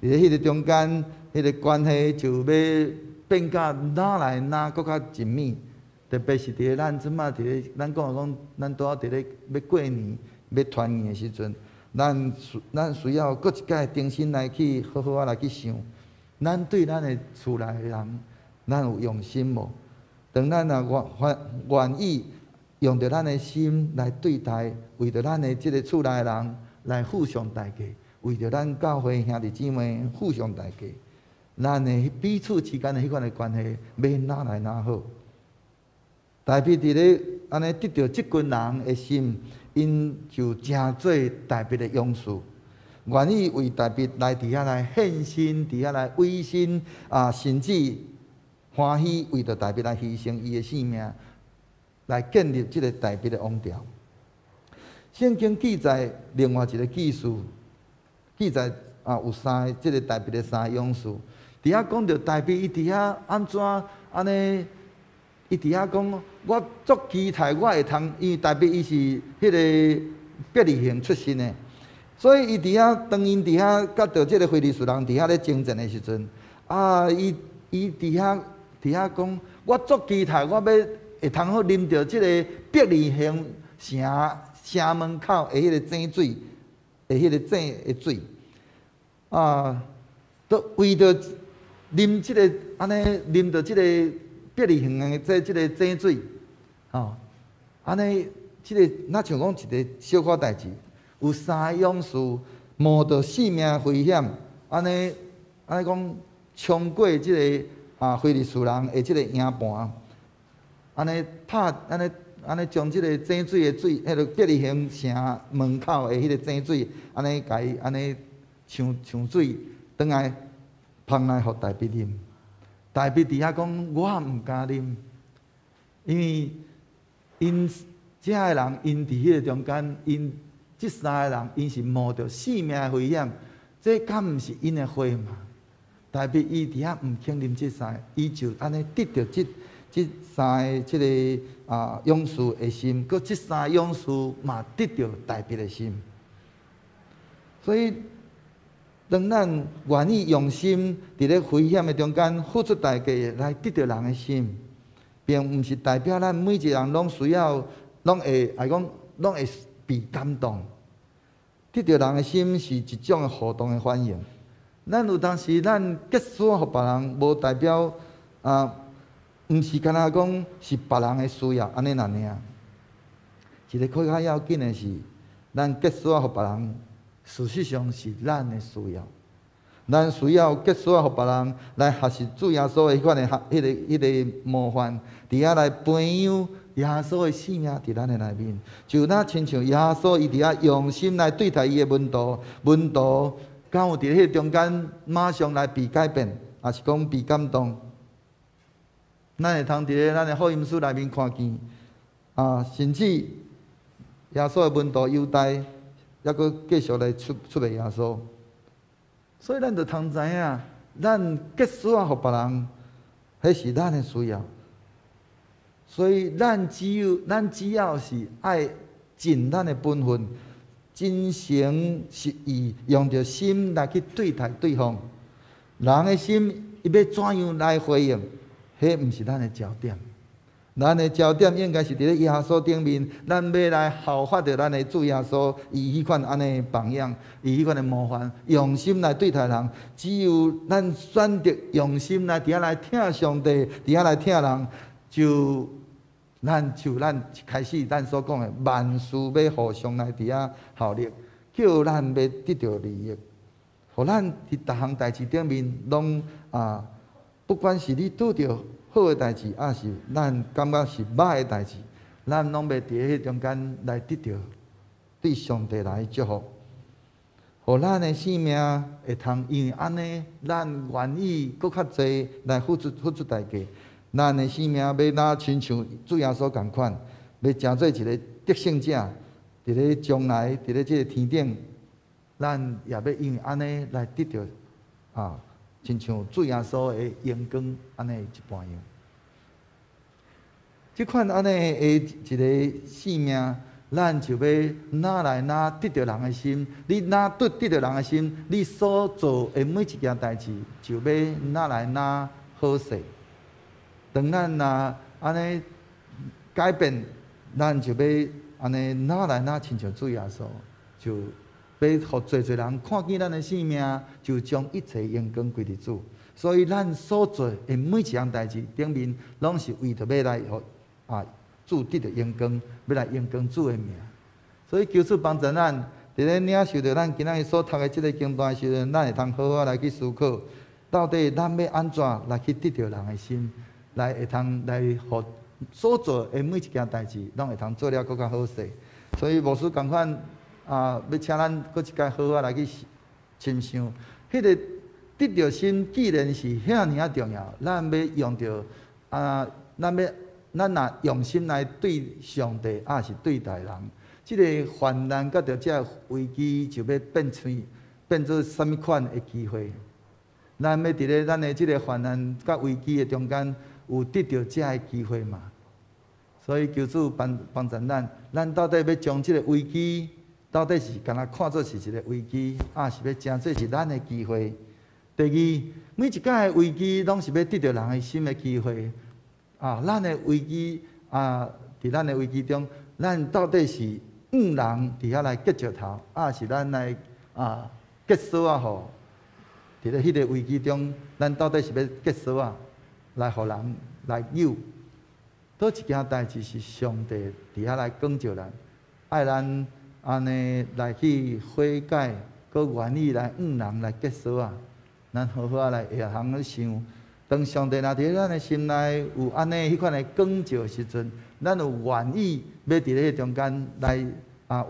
伫咧迄个中间，迄个关系就要变甲哪来哪搁较紧密。特别是伫咧咱即马伫咧，咱讲咱拄好伫咧要过年、要团圆的时阵，咱需要搁一摆重新来去好好来去想，咱对咱的厝内人，咱有用心无？当咱愿意用着咱的心来对待，为着咱的即个厝内人来互相代价，为着咱教会兄弟姊妹互相代价，咱的彼此之间的迄款的关系要哪来哪好？大卫伫咧安尼得到即群人的心，因就真做大卫的勇士，愿意为大卫来伫遐来献身，伫遐来委身甚至欢喜为着大卫来牺牲伊的性命，来建立即个大卫的王朝。圣经记载另外一个记事，记载有即个大卫的3个勇士，伫遐讲着大卫伊伫遐安怎安尼。伊伫遐讲，我足期待我会通，因为大卫伊是迄个伯利恒出身的，所以伊伫遐当因伫遐甲着即个非利士人伫遐咧征战的时阵，伊伫遐讲，我足期待我要会通好啉着即个伯利恒城门口的迄个井水，的迄个井的水，都为着啉即个安尼啉着即个。伯利恒的即个井水，安尼即个那像讲一个小可代志，有3个勇士冒着性命危险，安尼讲冲过即个非利士人的即个营盘，安尼拍安尼将即个井水的水，迄个伯利恒城门口的迄个井水，安尼甲伊安尼抢水，转来捧来互大卫啉。大卫伫遐讲，我毋敢啉，因为因遮个人，因伫迄个中间，因即3个人，因是冒着性命危险，这敢毋是因的火嘛？大卫伊伫遐毋肯啉即3个，伊就安尼得到即3个即个勇士的心，佮即3个勇士嘛得到大卫的心，所以。当咱愿意用心伫咧危险的中间付出代价来得到人的心，并毋是代表咱每一个人拢需要，拢会被感动。得到人的心是一种的互动的反应。咱有当时咱结束互别人，无代表毋是干那讲是别人的需要安尼那尔。一个较要紧的是，咱结束互别人。事实上是咱的需要，咱需要结束互别人来学习主耶稣的迄款的迄个模范，伫遐来培养耶稣的性命伫咱的内面，就那亲像耶稣伊伫遐用心来对待伊的门徒，门徒敢有伫迄中间马上来被改变，也是讲被感动。咱会通伫咧咱的福音书内面看见，甚至耶稣的门徒犹大。还佫继续来出卖耶稣，所以咱就通知影，咱结束互别人，迄是咱的需要。所以咱只要是爱尽咱的本分，真诚实意，用着心来去对待对方，人的心伊要怎样来回应，迄毋是咱的焦点。咱的焦点应该是伫咧耶稣顶面，咱要来效法着咱的主耶稣，以迄款安尼榜样，以迄款的模范，用心来对待人。只有咱选择用心来伫遐来听上帝，伫遐来听人，咱开始咱所讲的万事要互相来伫遐效力，叫咱要得到利益，互咱伫逐项代志顶面拢不管是你拄着。好的代志，也是咱感觉是歹的代志，咱拢要伫迄中间来得到对上帝来祝福，互咱的性命会通因为安尼，咱愿意搁较济来付出代价，咱的性命要哪亲像主耶稣共款，要成做一个得胜者，伫咧将来伫咧即个天顶，咱也要因为安尼来得到亲像主耶稣的阳光安尼一般样，即款安尼的一个性命，咱就要哪来哪得到人的心。你哪得到人的心，你所做的每一件代志，就要哪来哪好势。当咱若安尼改变，咱就要安尼哪来哪亲像主耶稣，就要互侪侪人看见咱的性命，就将一切荣光归伫主。所以咱所做的每一样代志顶面，拢是为着要来互主得到荣光，要来荣光主的名。所以求主帮助咱，伫咧领受着咱今仔日所读的即个经段的时阵，咱会通好好来去思考，到底咱要安怎来去得到人的心，来会通来互所做的每一件代志，拢会通做了更较好势。所以牧师共款要请咱搁一摆好好来去深想，迄个得到心既然是遐尔啊重要，咱要用着咱若用心来对上帝，是对待人，即个患难甲着这危机就要变做什么款的机会？咱要伫咧咱的即个患难甲危机的中间，有得到这个机会嘛？所以求主帮助咱到底要将即个危机，到底是敢若看作是一个危机，是要真做是咱的机会？第二，每一届的危机拢是要得到人的心的机会。咱的危机伫咱的危机中，咱到底是人伫遐来结石头，是咱来结束吼？伫咧迄个危机中，咱到底是要结束来互人来救？倒一件代志是上帝伫遐来光照咱，爱咱安尼来去悔改，佮愿意来人来结束咱好好来会通去想。当上帝若伫咱的心内有安尼迄款的光照时阵，咱有愿意要伫咧中间来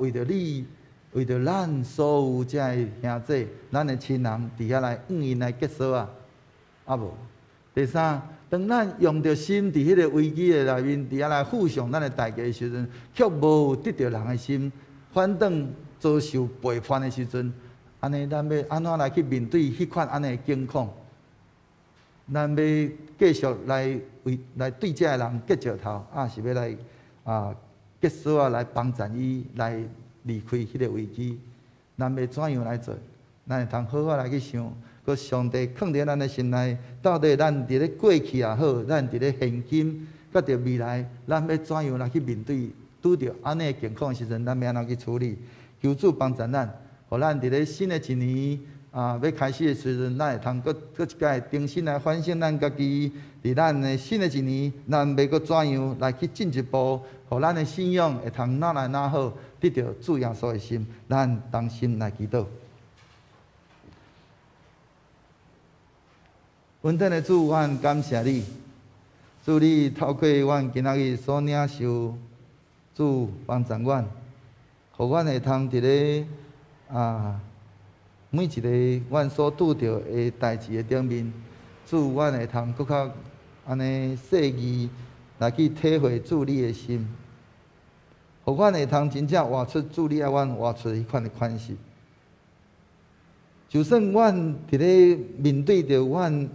为着你，为着咱所有这兄弟，咱的亲人伫遐来因来结束无？第三，当咱用着心伫迄个危机的内面，伫遐来付上咱的代价的时阵，却无得到人的心，反倒遭受背叛的时阵，安尼咱要安怎来去面对迄款安尼的境况？咱要继续来对这个人结石头，是要来结束来帮助伊来离开迄个危机。咱要怎样来做？咱会通好好来去想，佮上帝放伫咱的心内，到底咱伫咧过去也好，咱伫咧现今，佮着未来，咱要怎样来去面对拄着安尼的情况的时阵，咱要安怎去处理？求主帮助咱，互咱伫咧新的一年。要开始的时阵，咱会通搁一届重新来反省咱家己，伫咱的新的一年，咱要搁怎样来去进一步，互咱的信仰会通哪来哪好，得到主耶稣的心。咱同心来祈祷。稳定的主，阮感谢你，主你透过阮今仔日所领受，主帮助阮，互阮会通伫咧每一个阮所拄着的代志的顶面，主阮会通搁较安尼细腻来去体会主你的心，互阮会通真正活出主你爱阮活出迄款的款式。就算阮伫咧面对着阮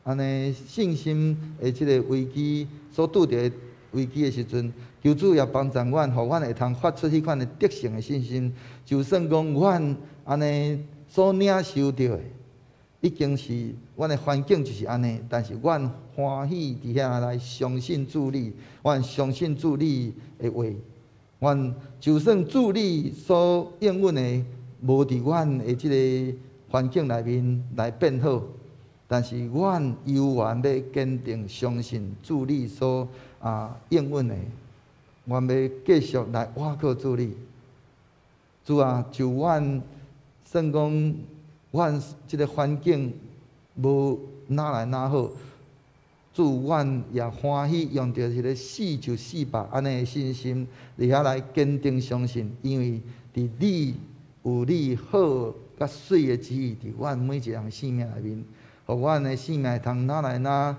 安尼信心的即个危机所拄着的危机的时阵，求主也帮助阮，互阮会通发出迄款的得胜的信心。就算讲阮安尼。所领受到的，已经是阮的环境就是安尼，但是阮欢喜伫遐来相信主你，阮相信主你的话，阮就算主你所应允的无伫阮的即个环境内面来变好，但是阮犹原要坚定相信主你所应允的，阮要继续来倚靠主你。主就阮。算讲，阮即个环境无哪来哪好，主阮也欢喜用着迄个死就死吧安尼的信心，伫遐来坚定相信，因为伫你有你好甲水的旨意伫阮每一人生命内面，互阮的生命通哪来哪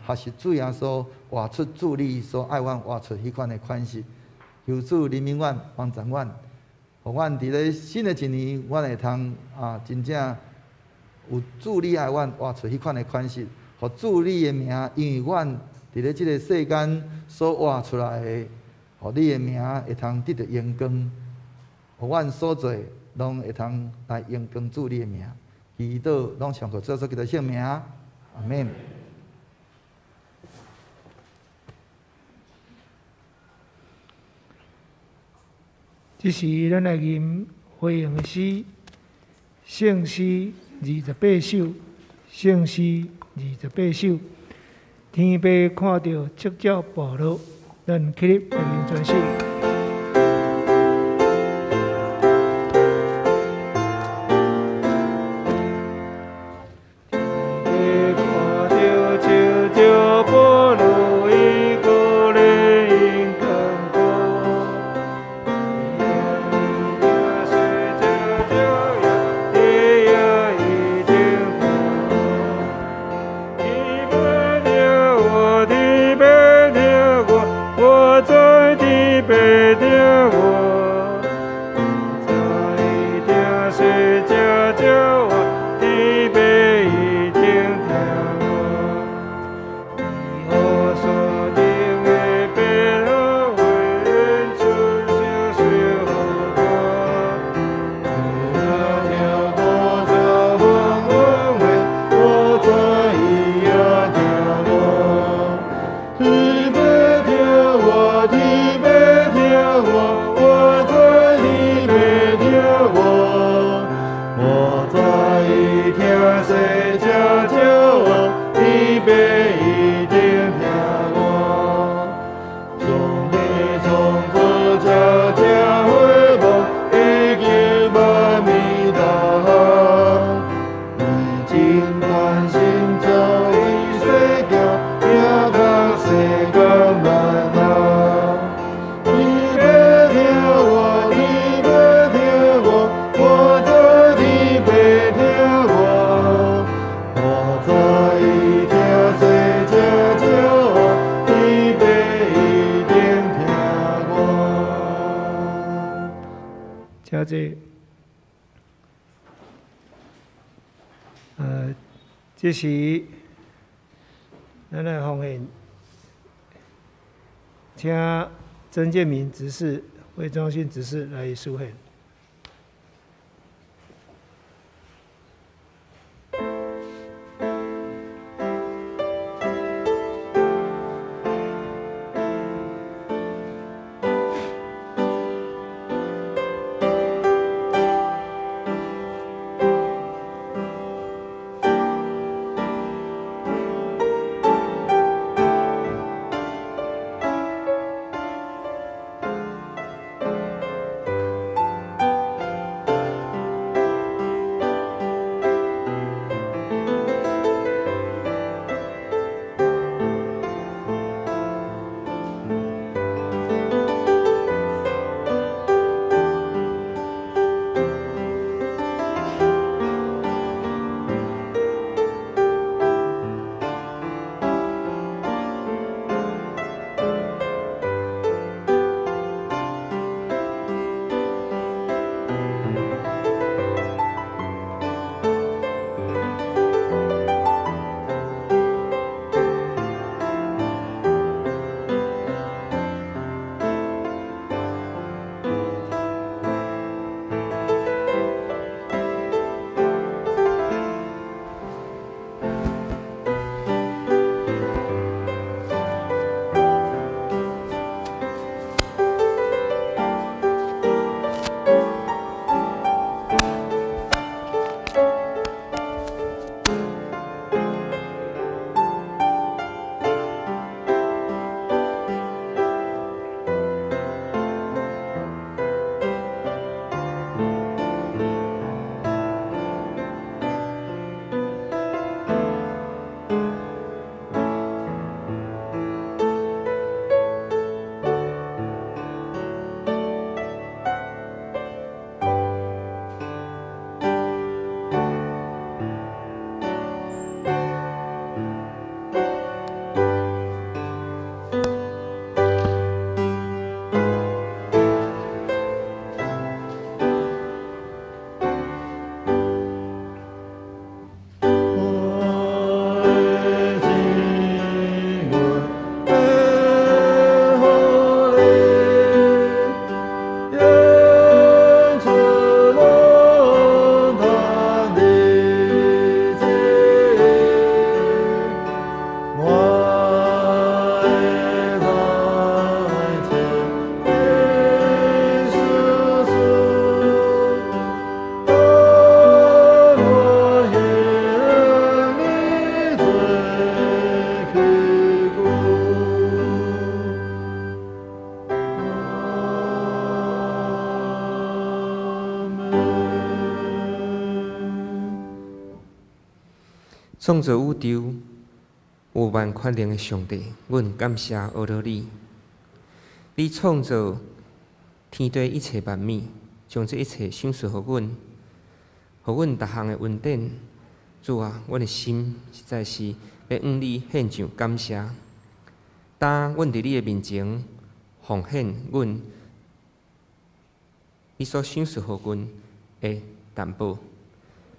学习主耶稣活出主你所爱阮活出迄款的款式，求主怜悯阮，帮助阮。互阮伫咧新的一年，阮会通真正有主你爱阮活出迄款的款式，互主你的名，因为阮伫咧即个世间所活出来的互你的名会通得到荣光，互阮所做拢会通来荣光主你的名。祈祷拢上课做基督圣名，阿免。这是咱来吟回应诗，圣诗28首，圣诗28首。天父看到赤脚暴露，咱起立来吟全诗。遮这，这是咱的奉献，请曾建民执事、魏忠信执事来书献。创造宇宙有万权能的上帝，阮感谢阿罗你。你创造天地一切万物，将这一切赏赐互阮，互阮逐项的恩典。主啊，阮的心实在是要向你献上感谢。当阮伫你的面前奉献阮，你所赏赐互阮的担保，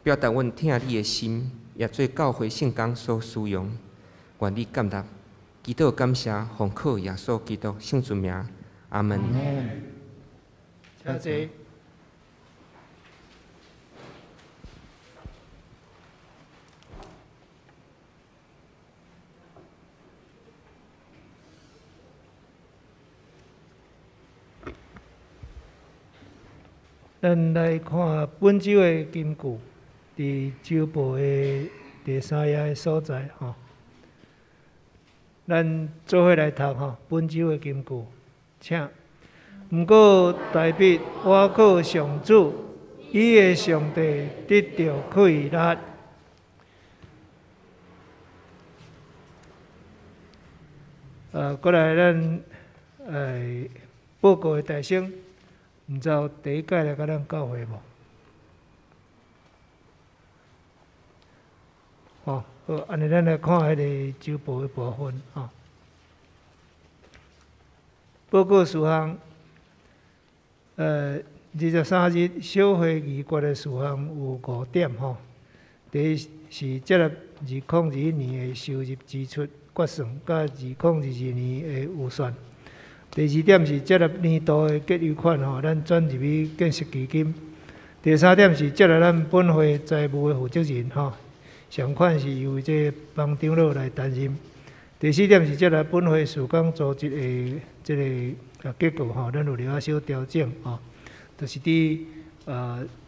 表达阮听你的心，也做教会圣工所使用。愿你感纳，祈祷感谢，奉靠耶稣基督圣尊名，阿门。谢谢。咱来看本周的金句，伫周报的第3页的所在吼。咱做伙来读吼，本周的金句，请。毋过大必我靠上主，伊的上帝得到快乐。过来咱报告的大声。毋知有第一届来甲咱教会无？好，安尼咱来看迄个周报的部分吼。报告事项，23日小会议决的事项有5点吼。第一是接纳2021年的收入支出决算，甲2022年的预算。第2点是接纳年度的结余款吼，咱转入去建设基金。第3点是接纳咱本会财务的负责人吼，上款是由这帮长老来担任。第4点是接纳本会事工组织的这个结构吼，咱有了啊小调整吼，就是伫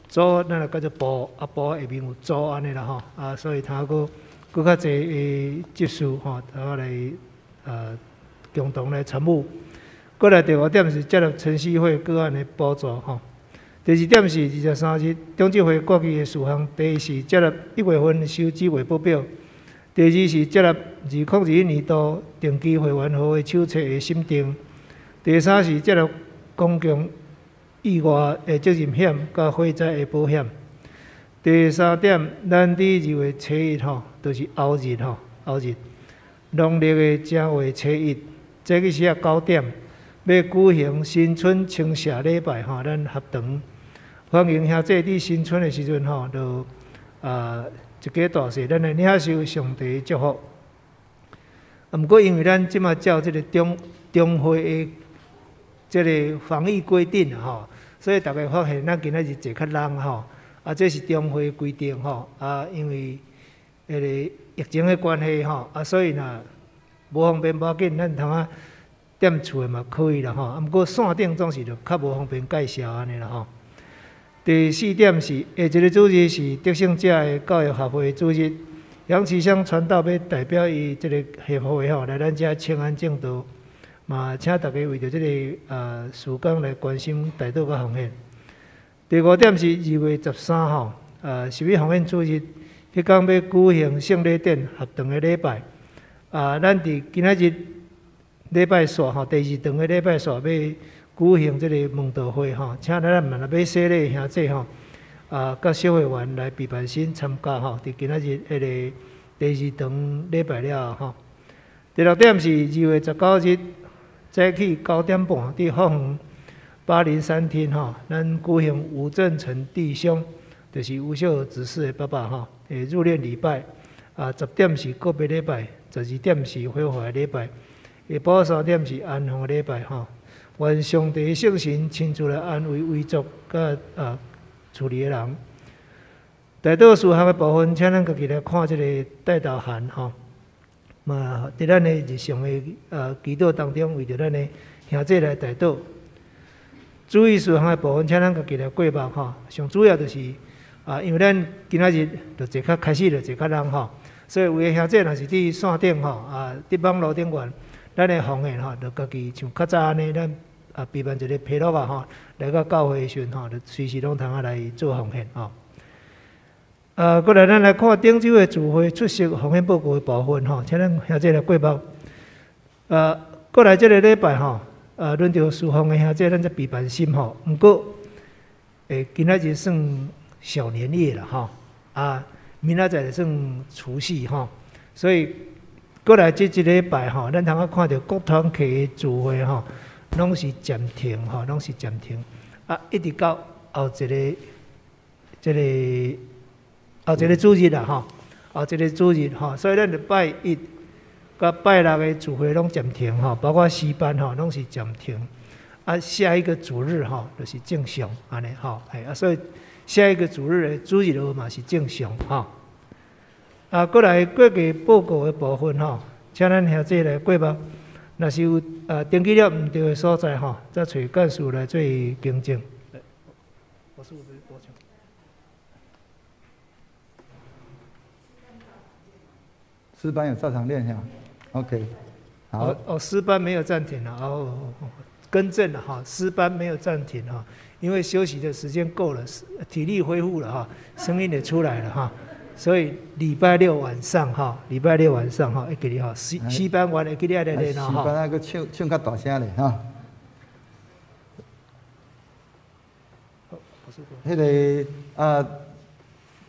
组咱来叫做部，部下面有组安尼啦吼，所以他佫较侪的执事吼，他来共同来参与。过来第5点是接纳城市会个案的补助吼。第2点是23日中执会决议的事项。第1是接纳1月份收支汇报表。第2是接纳2021年度定期会员号的手册的审定。第3是接纳公共意外的责任险甲火灾的保险。第3点，咱伫2月初1吼，就是后日吼，后日农历的正月初1，这个时啊9点。要举行新春清社礼拜吼，咱合堂欢迎兄弟伫新春的时阵吼，就一家大细，咱来领受上帝的祝福。毋过因为咱即马照即个中会的即个防疫规定吼，所以大家发现咱今仔日坐较人吼，这是中会的规定吼，因为迄个疫情的关系吼，所以若无方便无要紧，咱通踮厝的嘛可以啦吼，毋过线顶总是就较无方便介绍安尼啦吼。第4点是下一个主日是得胜者的教育协会主日，杨启祥传道要代表伊即个协会吼来咱遮请安正道，嘛请大家为着即个事工来关心代祷甲奉献。第5点是2月13号11奉献主日，迄天要举行圣礼典合堂的礼拜，咱伫今仔日。礼拜四吼，第2堂的礼拜四要举行这个问道会吼，请咱嘛要洗礼兄弟吼，甲小会员来备办新参加吼，伫今仔日迄个第2堂礼拜了吼。第6点是2月19日早起9点半伫福园803厅吼，咱举行吴正成弟兄，就是吴秀执事的爸爸吼，入殓礼拜，10点是告别礼拜，12点是恢复的礼拜。下晡3点是安放礼拜吼，愿上帝圣神亲自来安慰遗族甲处理的人。代祷事项的部分，请咱家己来看这个代祷函吼。嘛，伫咱的日常的祈祷当中，为着咱的兄弟来代祷。注意事项的部分，请咱家己来过目吼。上主要就是因为咱今仔日就坐较开始就坐较人吼，所以有的兄弟若是伫线顶吼伫网络顶悬。咱的奉献吼，就家己像较早安尼，咱备办一个批录吼，来到教会的时阵吼，就随时拢通来做奉献吼。过来咱来看顶周的聚会出席奉献报告的部分吼，请咱兄弟来过目。过来这个礼拜吼，轮到侍奉的兄弟，咱才备办心吼。不过，今仔日算小年夜了吼，明仔载算除夕吼，所以过来这一礼拜吼，咱通啊看到各堂区的聚会吼，拢是暂停吼，拢是暂停，一直到后一个主日啦吼，后一个主日吼，所以咱就拜一甲拜六的聚会拢暂停吼，包括诗班吼拢是暂停。下一个主日吼就是正常安尼吼，所以下一个主日的主日嘛是正常吼。过来过个报告的部分吼，请咱兄弟来过目。若是有登记了毋对的所在吼，再找干事来做更正。诗班有照常练哈 ，OK， 好。诗班没有暂停了，更正了哈，诗班没有暂停哈，因为休息的时间够了，体力恢复了哈，声音也出来了哈，所以礼拜六晚上哈，会记哩哈，诗班完会记哩来练哈。诗班那个唱较大声咧哈。迄个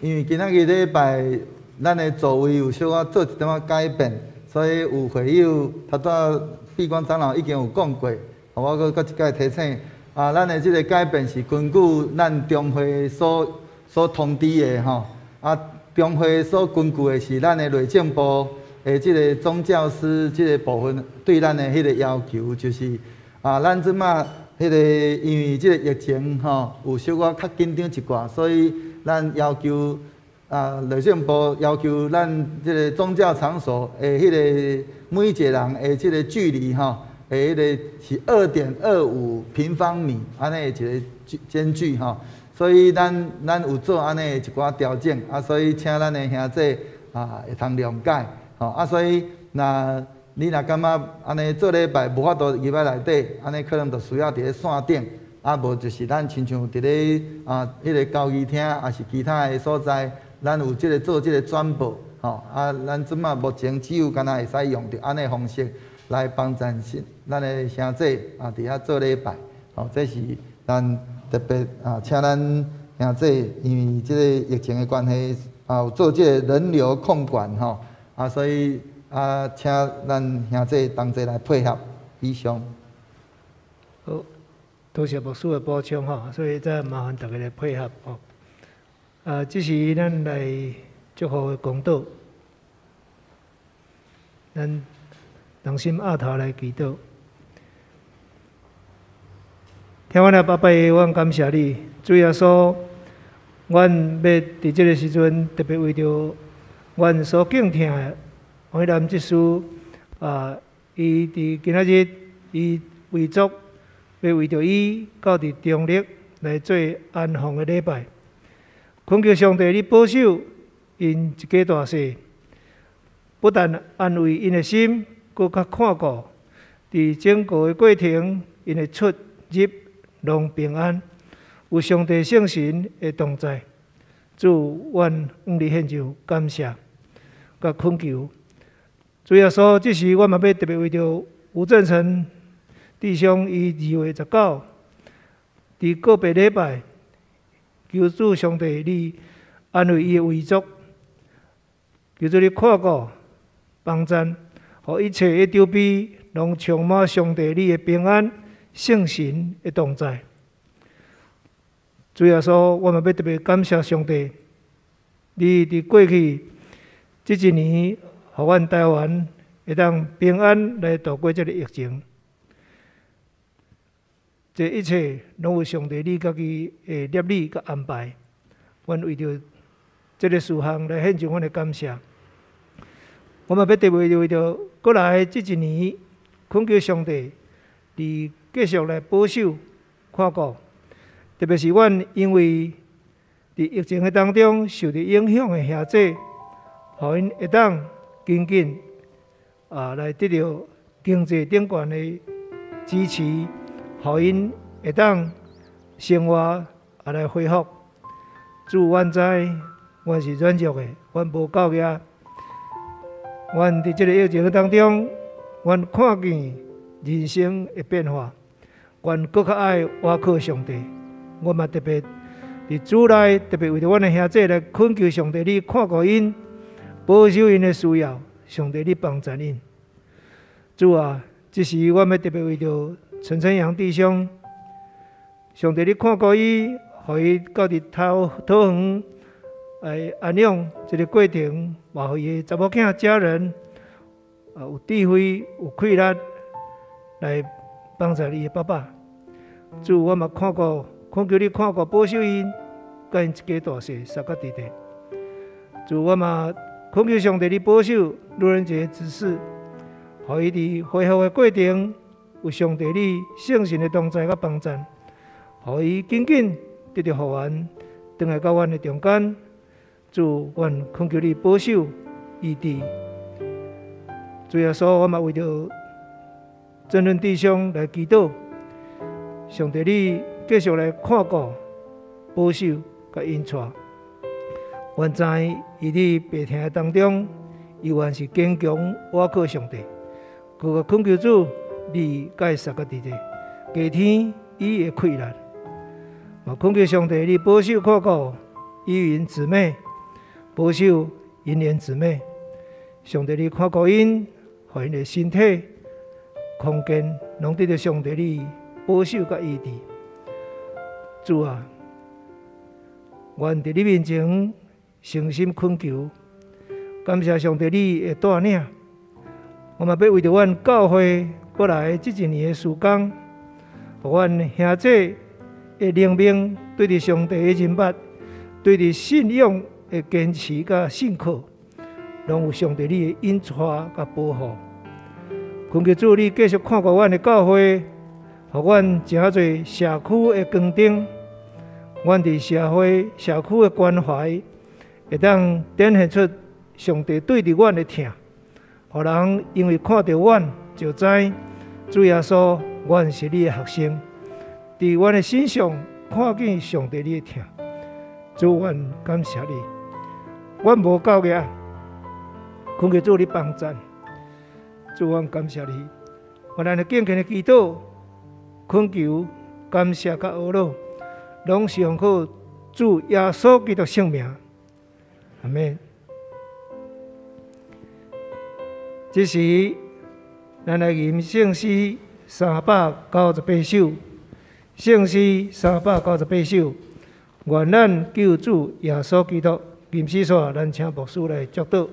因为今仔日礼拜。咱的座位有小可做一点仔改变，所以有会友头拄闭关长老已经有讲过，我搁一届提醒。咱的这个改变是根据咱中会所通知的吼。中会所根据的是咱的内政部的这个总教师这个部分对咱的迄个要求，就是咱即马迄个因为这个疫情吼有小可较紧张一寡，所以咱要求。内政部要求咱这个宗教场所的迄个每一个人的这个距离吼，迄个是2.25平方米安尼的一个间距吼，所以咱有做安尼一寡调整，所以请咱的兄弟会通谅解吼，所以你若感觉安尼做礼拜无法度入来内底，安尼可能就需要伫咧线顶，无就是咱亲像伫咧迄个交易厅，也是其他的所在。咱有做这个转播，吼，咱即马目前只有敢若会使用着安尼方式来帮咱的兄弟伫遐做礼拜，吼，这是咱特别请咱兄弟，因为这个疫情的关系，有做这个人流控管，吼，所以请咱兄弟同齐来配合以上。好，多谢牧师的补充吼，所以再麻烦大家来配合吼。这是咱来祝福的公道，咱同心压头来祈祷。听阮的爸爸，阮感谢你，主耶稣，阮要伫这个时阵特别为着阮所敬听的黄南执事，伊伫今仔日伊为族要为着伊到伫中立来做安放的礼拜。恳求上帝，你保守因一家大细，不但安慰因的心，搁较看顾伫整个的过程，因的出入拢平安，有上帝圣神的同在。主，阮向你献上感谢，甲恳求。主耶稣，这时我嘛要特别为着吴正成弟兄伊2月19伫个别礼拜。求主上帝，你安慰伊的遗族，求主你看顾、帮赞，互一切的周边拢充满上帝你的平安、圣神的同在。主耶稣，我们要特别感谢上帝，你伫过去这一年，互阮台湾会当平安来度过这个疫情。这一切拢有上帝你家己的业力甲安排，阮为着这个事项来献上阮的感谢。我们要特别为着过来这一年，恳求上帝，你继续来保守看顾，特别是阮因为伫疫情的当中受到影响的兄弟，互因会当紧紧来得到经济顶悬的支持。互因会当生活来恢复，主，阮知阮是软弱的，阮无够额。阮伫即个疫情当中，阮看见人生的变化，阮更较爱倚靠上帝。我嘛特别伫主内，特别为着阮的兄弟来恳求上帝，你看顾因，保守因的需要，上帝你帮助因。主啊，这时我要特别为着陈晨阳弟兄，上帝你看顾伊，互伊到伫桃园来安养这个过程，也互伊的查某囝家人有智慧、有气力来帮助你的爸爸。主，我嘛看顾，恳求你看顾保守因，甲因一家大细三角地地。主，我嘛恳求上帝你保守老人节之事，互伊伫恢复的过程有上帝你圣神的同在甲帮助，互伊紧紧得到复原，回来到阮的中间。主，阮恳求你保守医治。主耶稣，我嘛为着真人弟兄来祈祷，上帝你继续来看顾、保守甲引带。阮知伊伫病痛当中，依然是坚强倚靠上帝。佮个恳求主，你甲伊撒个地地，加添伊的气力。嘛恳求上帝，你保守看顾伊云姊妹，保守因莲姊妹。上帝，你看顾因，互因的身体、空间，拢得到上帝你保守甲医治。主啊，愿伫你面前诚心恳求，感谢上帝你的带领。我嘛要为着阮教会过来这一年的事工，互阮兄弟的灵命对伫上帝的认捌，对伫信仰的坚持甲信靠，拢有上帝你的引带甲保护。恳求主，你继续看顾阮的教会，互阮诚侪社区的光灯，阮伫社区的关怀，会当展现出上帝对伫阮的疼，互人因为看到阮就知，主耶稣，阮是你的学生，伫阮的身上看见上帝你的疼。主，阮感谢你，阮无够额，恳求主你帮助。主，阮感谢你，我咱的敬虔的祈祷、恳求、感谢甲懊恼，拢是奉靠主耶稣基督圣名。阿们。这时，咱来吟圣诗398首，圣诗398首，愿咱救主耶稣基督。吟诗煞，咱请牧师来祝祷。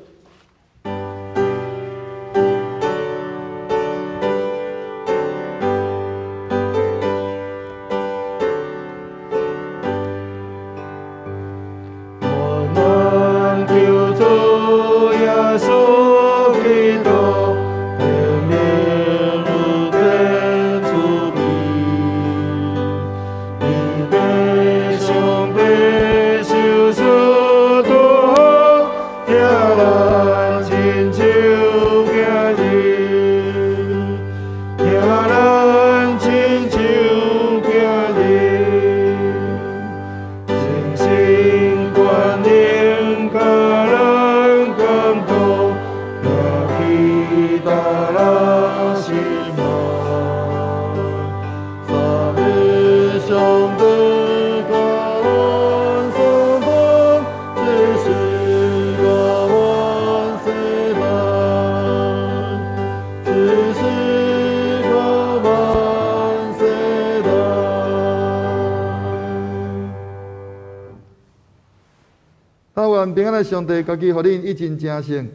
平安的上帝，家己互恁一尽正圣，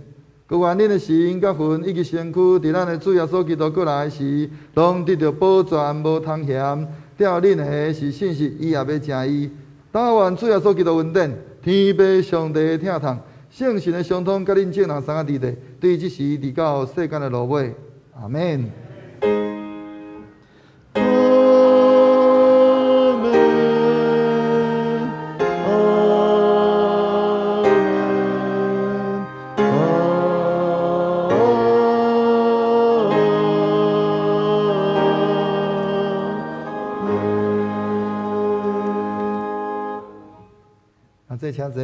佮愿恁的心、甲魂以及身躯，伫咱的主耶稣基督过来时，拢得到保全，无通嫌。吊恁的是信实，伊也要正义。但愿主耶稣基督恩典，天父上帝的疼痛，圣神的相通，甲恁众人三个伫地，对即时伫到世间的落尾。阿门。再请坐。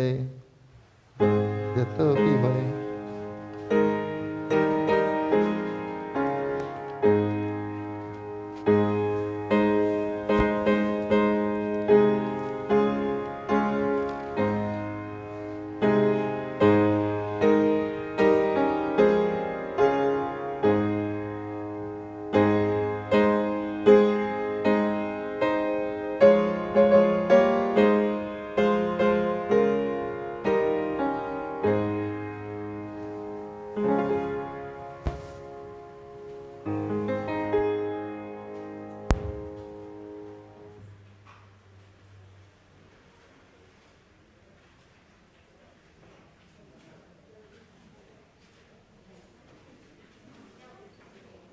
得到庇护。